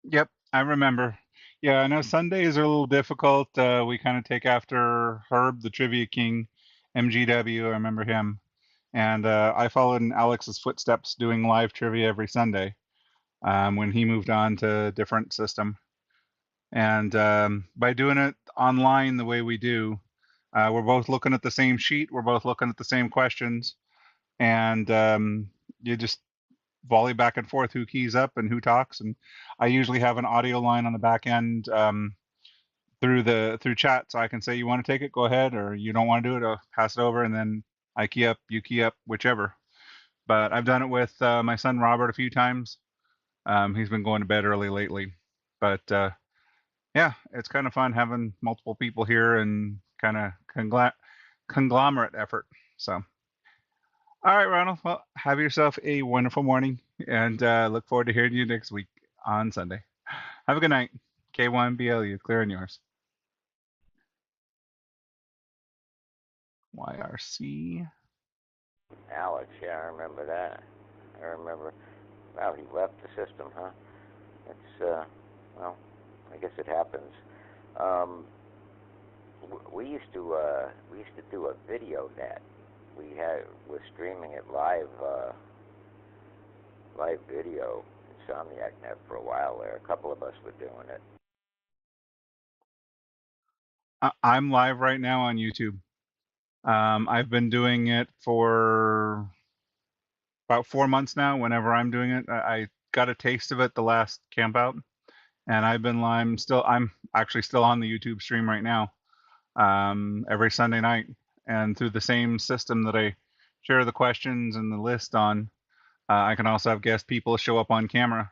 Yep, I remember. Yeah, I know Sundays are a little difficult. We kind of take after Herb, the Trivia King, MGW. I remember him. And I followed in Alex's footsteps doing live trivia every Sunday when he moved on to a different system. And by doing it online the way we do, we're both looking at the same sheet. We're both looking at the same questions. And you just volley back and forth who keys up and who talks. And I usually have an audio line on the back end through chat, so I can say, you want to take it, go ahead, or you don't want to do it, I'll pass it over, and then I key up, you key up, whichever. But I've done it with my son Robert a few times. He's been going to bed early lately, but yeah, it's kind of fun having multiple people here and kind of conglomerate effort. So all right, Ronald. Well, have yourself a wonderful morning, and look forward to hearing you next week on Sunday. Have a good night. K1BLU, clear on yours. YRC. Alex, yeah, I remember that. I remember. Wow, he left the system, huh? It's well, I guess it happens. We used to do a video net. We're streaming it live video, Insomniac net for a while there. A couple of us were doing it. I'm live right now on YouTube. I've been doing it for about 4 months now. Whenever I'm doing it, I got a taste of it the last camp out, and I've been live. I'm actually still on the YouTube stream right now, every Sunday night, and through the same system that I share the questions and the list on. I can also have guest people show up on camera,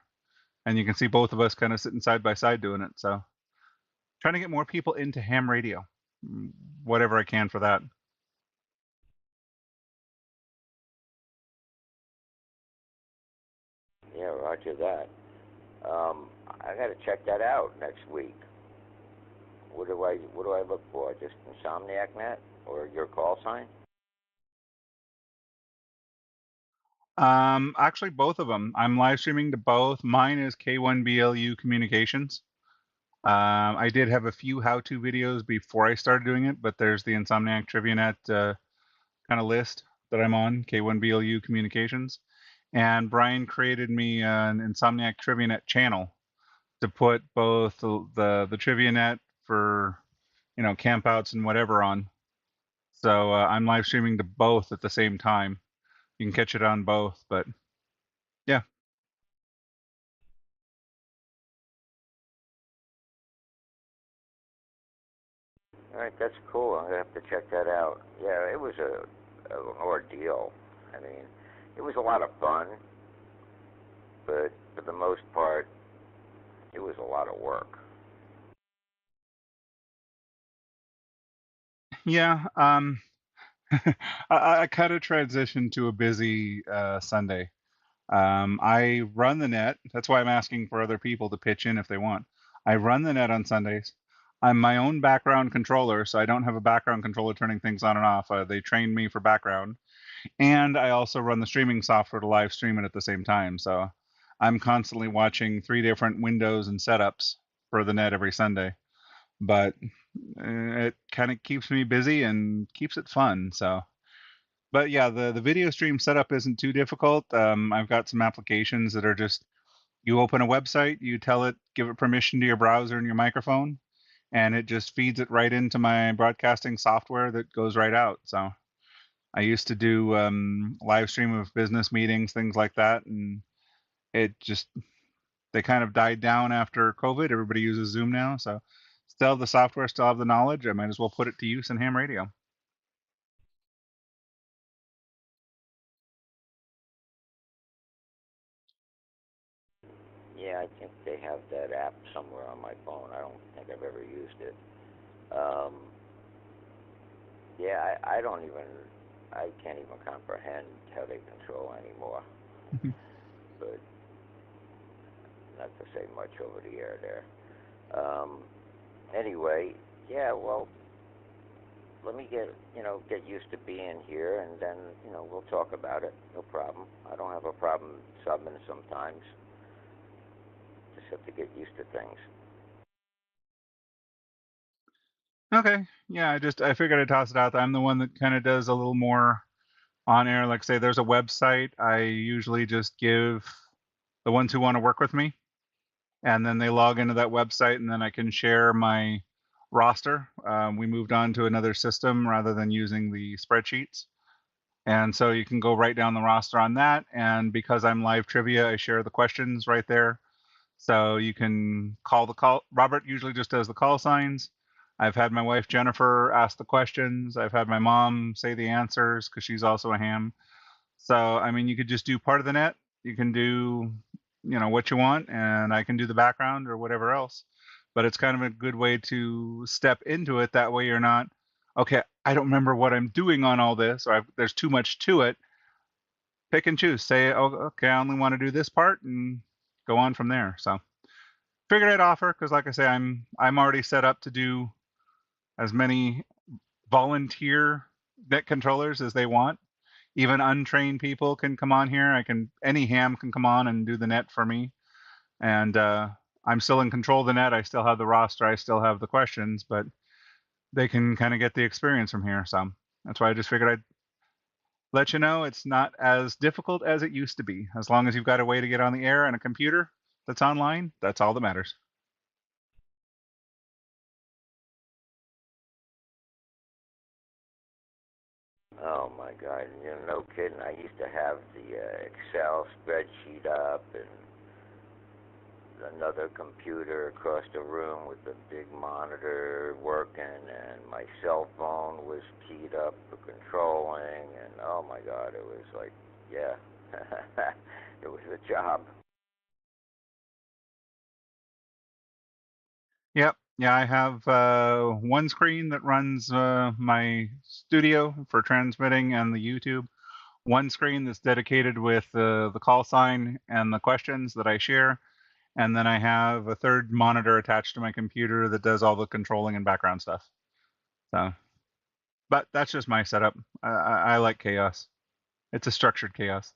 and you can see both of us kind of sitting side by side doing it. So trying to get more people into ham radio, whatever I can for that. Yeah, roger that. I got to check that out next week. What do I look for? Just Insomniac net or your call sign? Actually, both of them. I'm live streaming to both. Mine is K1BLU Communications. I did have a few how-to videos before I started doing it, but there's the Insomniac TriviaNet kind of list that I'm on, K1BLU Communications. And Brian created me an Insomniac TriviaNet channel to put both the TriviaNet for, campouts and whatever on. So I'm live streaming to both at the same time. You can catch it on both, but yeah. All right, that's cool. I'm gonna have to check that out. Yeah, it was an ordeal. I mean, it was a lot of fun, but for the most part, it was a lot of work. Yeah, I kind of transitioned to a busy Sunday. I run the net. That's why I'm asking for other people to pitch in if they want. I run the net on Sundays. I'm my own background controller, so I don't have a background controller turning things on and off. They trained me for background. And I also run the streaming software to live stream it at the same time. So I'm constantly watching 3 different windows and setups for the net every Sunday. But it kind of keeps me busy and keeps it fun. So, but yeah, the video stream setup isn't too difficult. I've got some applications that are just you open a website, you tell it, give it permission to your browser and your microphone, and it just feeds it right into my broadcasting software that goes right out. So I used to do live stream of business meetings, things like that, and it just they kind of died down after COVID. Everybody uses Zoom now, so still have the software, still have the knowledge. I might as well put it to use in ham radio. Yeah, I think they have that app somewhere on my phone. I don't think I've ever used it. Yeah, I can't even comprehend how they control anymore. But not to say much over the air there. Anyway, yeah, well, let me get used to being here, and then, we'll talk about it. No problem. I don't have a problem subbing sometimes. Just have to get used to things. Okay, yeah, I figured I'd toss it out there. I'm the one that kind of does a little more on air. Like, say, there's a website. I usually just give the ones who want to work with me, and then they log into that website, and then I can share my roster. We moved on to another system rather than using the spreadsheets. And so you can go right down the roster on that. And because I'm live trivia, I share the questions right there. So you can call the call. Robert usually just does the call signs. I've had my wife Jennifer ask the questions. I've had my mom say the answers because she's also a ham. So, I mean, you could just do part of the net. You can do, what you want, and I can do the background or whatever else. But it's kind of a good way to step into it. That way you're not, okay, I don't remember what I'm doing on all this, or there's too much to it. Pick and choose. Say, oh, okay, I only want to do this part, and go on from there. So figured I'd offer, because like I say, I'm already set up to do as many volunteer net controllers as they want. Even untrained people can come on here. Any ham can come on and do the net for me. And I'm still in control of the net. I still have the roster. I still have the questions, but they can kind of get the experience from here. So that's why I just figured I'd let you know it's not as difficult as it used to be. As long as you've got a way to get on the air and a computer that's online, that's all that matters. Oh my God, no kidding. I used to have the Excel spreadsheet up and another computer across the room with a big monitor working, and my cell phone was keyed up for controlling, and oh my God, it was like, yeah, it was a job. Yep. Yeah, I have one screen that runs my studio for transmitting and the YouTube. One screen that's dedicated with the call sign and the questions that I share. And then I have a third monitor attached to my computer that does all the controlling and background stuff. So, but that's just my setup. I like chaos. It's a structured chaos.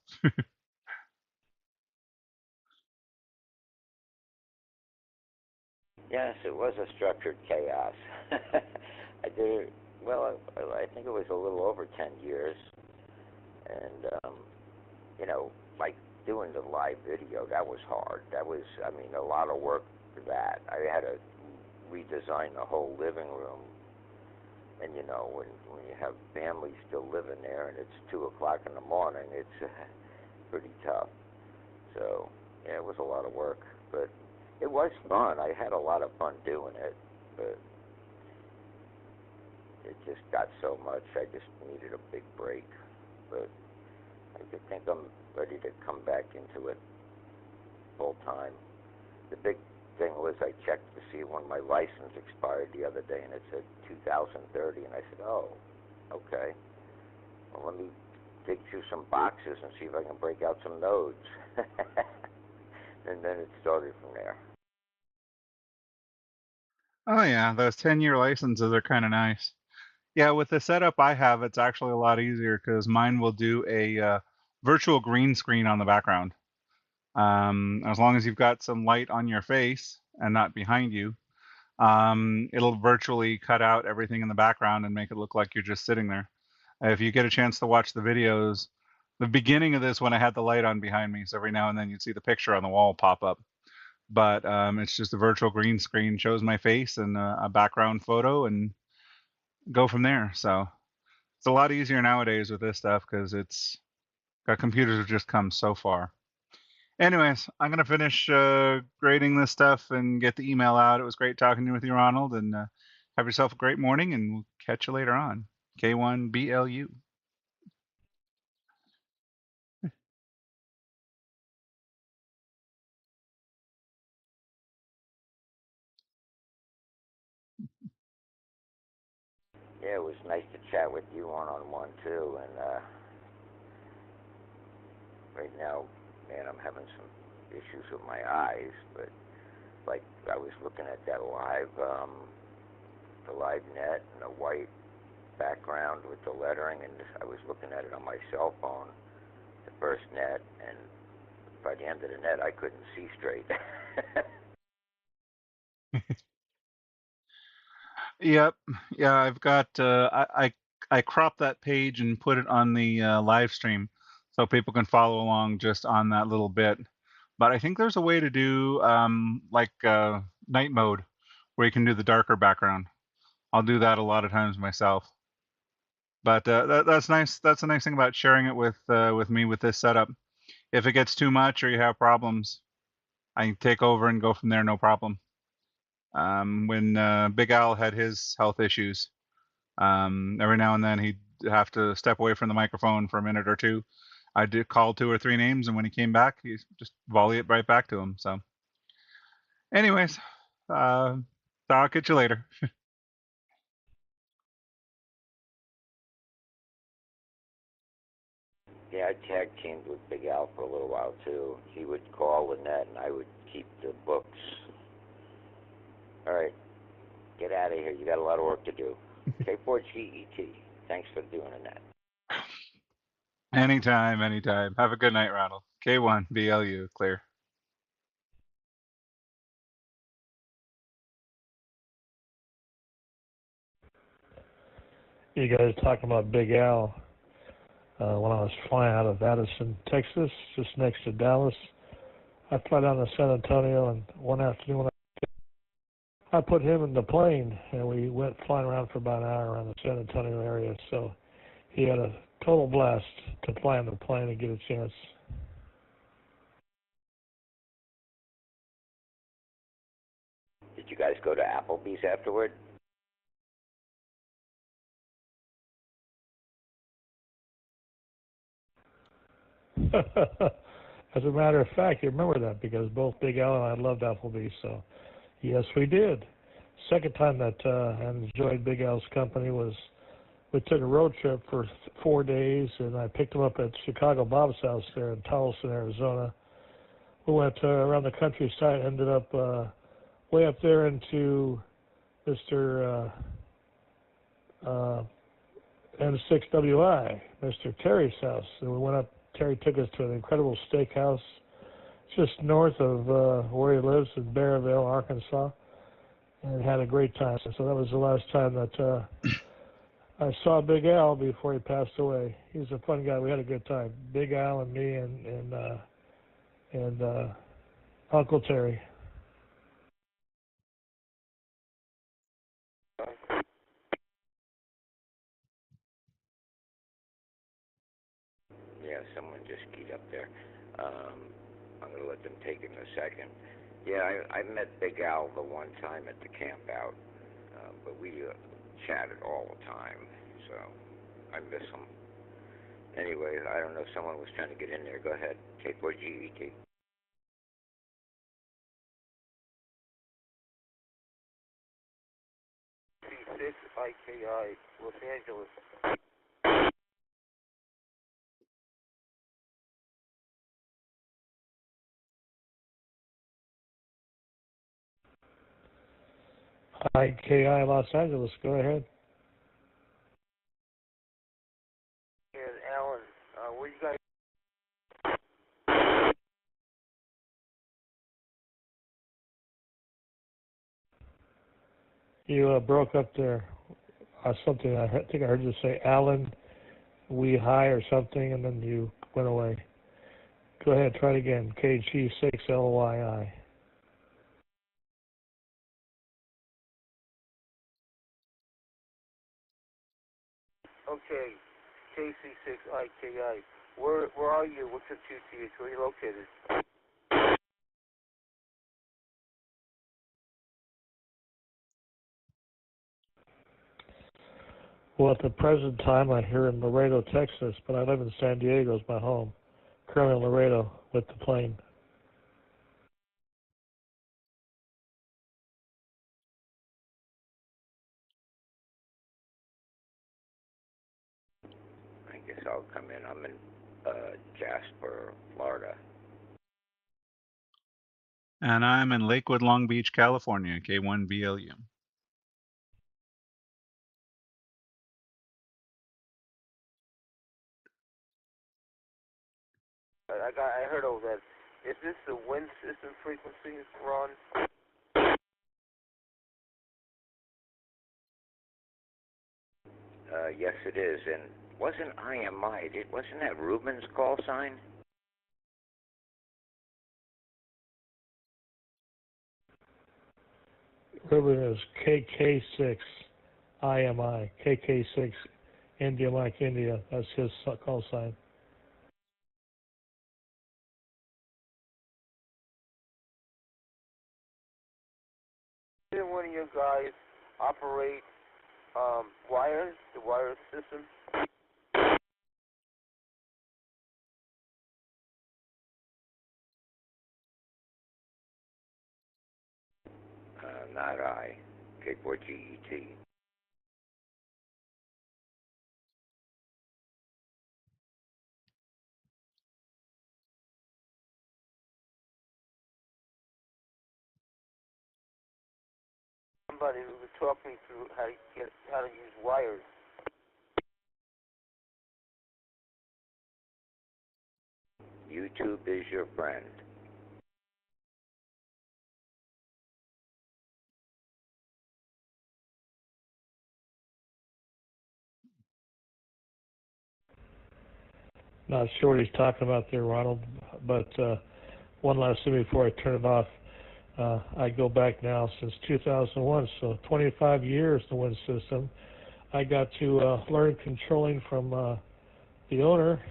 Yes, it was a structured chaos. I did it, well, I think it was a little over 10 years. And, like doing the live video, that was hard. That was, a lot of work for that. I had to redesign the whole living room. And, when you have family still living there and it's 2 o'clock in the morning, it's pretty tough. So, yeah, it was a lot of work. But it was fun. I had a lot of fun doing it. But it just got so much, I just needed a big break. But I think I'm ready to come back into it full time. The big thing was I checked to see when my license expired the other day, and it said 2030, and I said, oh, okay. Well, let me dig through some boxes and see if I can break out some nodes. And then it started from there. Oh yeah, those 10-year licenses are kind of nice. Yeah, with the setup I have, it's actually a lot easier because mine will do a virtual green screen on the background. As long as you've got some light on your face and not behind you, it'll virtually cut out everything in the background and make it look like you're just sitting there. If you get a chance to watch the videos, the beginning of this when I had the light on behind me, so every now and then you'd see the picture on the wall pop up. But it's just a virtual green screen, shows my face and a background photo, and go from there. So it's a lot easier nowadays with this stuff because it's got computers have just come so far. Anyways, I'm gonna finish grading this stuff and get the email out. It was great talking with you, Ronald, and have yourself a great morning, and we'll catch you later on. K1BLU. Yeah, it was nice to chat with you one-on-one too. And right now, man, I'm having some issues with my eyes. But like, I was looking at that the live net and the white background with the lettering, and I was looking at it on my cell phone, the first net, and by the end of the net, I couldn't see straight. Yep. Yeah, I've got. I cropped that page and put it on the live stream so people can follow along just on that little bit. But I think there's a way to do like night mode where you can do the darker background. I'll do that a lot of times myself. But that's nice. That's a nice thing about sharing it with me with this setup. If it gets too much or you have problems, I can take over and go from there, no problem. When Big Al had his health issues, every now and then he'd have to step away from the microphone for a minute or two. I did call 2 or 3 names, and when he came back, he just volley it right back to him. So, anyways, I'll catch you later. Yeah, I tag teamed with Big Al for a little while too. He would call the net, and I would keep the books. All right, get out of here. You got a lot of work to do. K4GET. Thanks for doing the net. Anytime, anytime. Have a good night, Ronald. K1BLU, clear. You guys talking about Big Al. When I was flying out of Addison, Texas, just next to Dallas, I fly down to San Antonio, and one afternoon I put him in the plane, and we went flying around for about an hour around the San Antonio area. So he had a total blast to fly in the plane and get a chance. Did you guys go to Applebee's afterward? As a matter of fact, you remember that because both Big Al and I loved Applebee's. So yes, we did. Second time that I enjoyed Big Al's company was we took a road trip for 4 days, and I picked him up at Chicago Bob's house there in Towson, Arizona. We went around the countryside, ended up way up there into Mr. N6WI, Mr. Terry's house. And we went up, Terry took us to an incredible steakhouse just north of where he lives in Bearville, Arkansas, and had a great time. So that was the last time that I saw Big Al before he passed away. He was a fun guy. We had a good time. Big Al and me and Uncle Terry. Yeah, someone just keyed up there. I'm going to let them take it in a second. Yeah, I met Big Al the one time at the camp out, but we chatted all the time, so I miss him. Anyway, I don't know if someone was trying to get in there. Go ahead. K4GET. C6IKI, Los Angeles. IKI Los Angeles. Go ahead. And Alan, where you guys? You broke up there. Something I think I heard you say, Alan, we high or something, and then you went away. Go ahead, try it again. KG6LYI. Okay, KC6IKI. Where are you? What's your QTH? Where are you located? Well, at the present time, I'm here in Laredo, Texas, but I live in San Diego as my home. Currently in Laredo with the plane. I guess I'll come in. I'm in Jasper, Florida. And I'm in Lakewood, Long Beach, California, K1BLU. I heard all that. Is this the wind system frequency, Ron? Yes, it is. And wasn't wasn't that Rubin's call sign? Ruben is KK6 IMI. KK6 India Mike India. That's his call sign. Didn't one of you guys operate wires, the wire system? Not I. K4GET. Somebody who would talk me through how to use wires. YouTube is your friend. Not sure what he's talking about there, Ronald, but one last thing before I turn it off. I go back now since 2001, so 25 years the wind system. I got to learn controlling from the owner,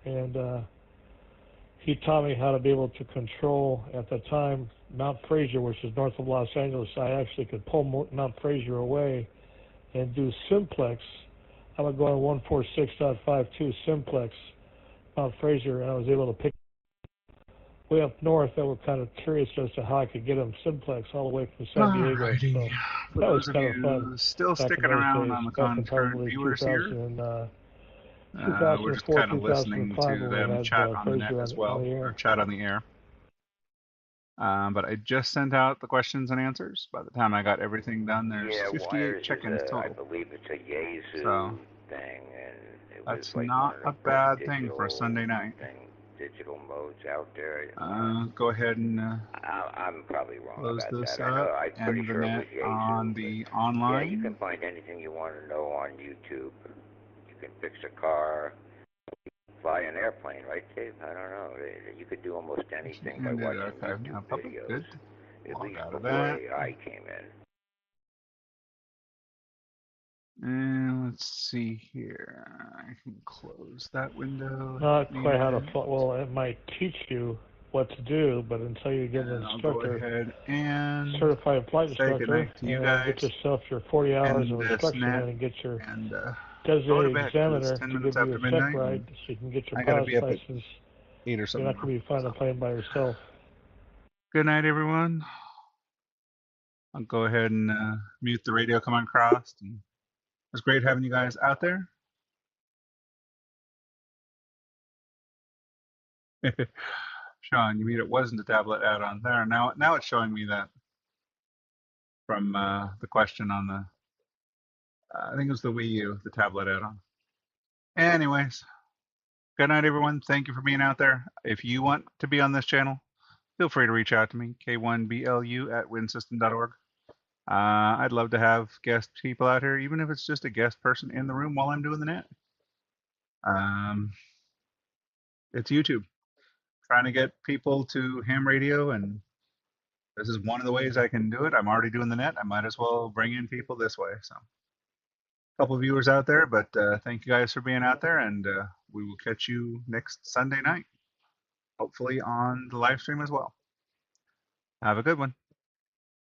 and he taught me how to be able to control, at the time, Mount Fraser, which is north of Los Angeles. I actually could pull Mount Fraser away and do simplex. I would go on 146.52 simplex Mount Fraser, and I was able to pick way up north. I was kind of curious as to how I could get them simplex all the way from San Diego. Alrighty. So For that was those of kind of you fun. still Back in sticking those around days, on the back in concurrent probably viewers here, 2000, we're just 2004, kind of listening 2005 to when we them had chat on the net Fraser as on well, the or air. chat on the air. But I just sent out the questions and answers. By the time I got everything done, there's Yeah, 58 wires check-ins is I total. believe it's a Yaesu So thing, and it was that's like not one a of the bad first thing for a Sunday night. digital modes out there. Go ahead and I'm probably wrong close about this that. I know. up, I'm pretty and the sure it net was Yaesu. on the Yeah, online. you can find anything you want to know on YouTube. You can fix a car, fly an airplane, right, Dave? I don't know. You could do almost anything by Into the watching archive now. YouTube Public, videos. good. At Log least out of before that. AI came in. And let's see here. I can close that window. Not quite how to, Needed. well, it might teach you what to do, but until you get an And I'll go instructor, ahead and certified flight say instructor, goodnight to you and get guys. yourself your 40 hours End of this instruction net in and get your and go to designated bed, 'cause it's examiner 10 to minutes give you after a check midnight. ride so you can get your I gotta pilot's be up at license. 8 or You're something. not going to be flying a plane by yourself. Good night, everyone. I'll go ahead and mute the radio coming across. And it was great having you guys out there. Sean, you mean it wasn't a tablet add-on there? Now it's showing me that from the question on the, I think it was the Wii U, the tablet add-on. Anyways, good night, everyone. Thank you for being out there. If you want to be on this channel, feel free to reach out to me, K1BLU at winsystem.org. I'd love to have guest people out here, even if it's just a guest person in the room while I'm doing the net. It's YouTube. Trying to get people to ham radio, and this is one of the ways I can do it. I'm already doing the net. I might as well bring in people this way. So, a couple of viewers out there, but thank you guys for being out there, and we will catch you next Sunday night, hopefully on the live stream as well. Have a good one.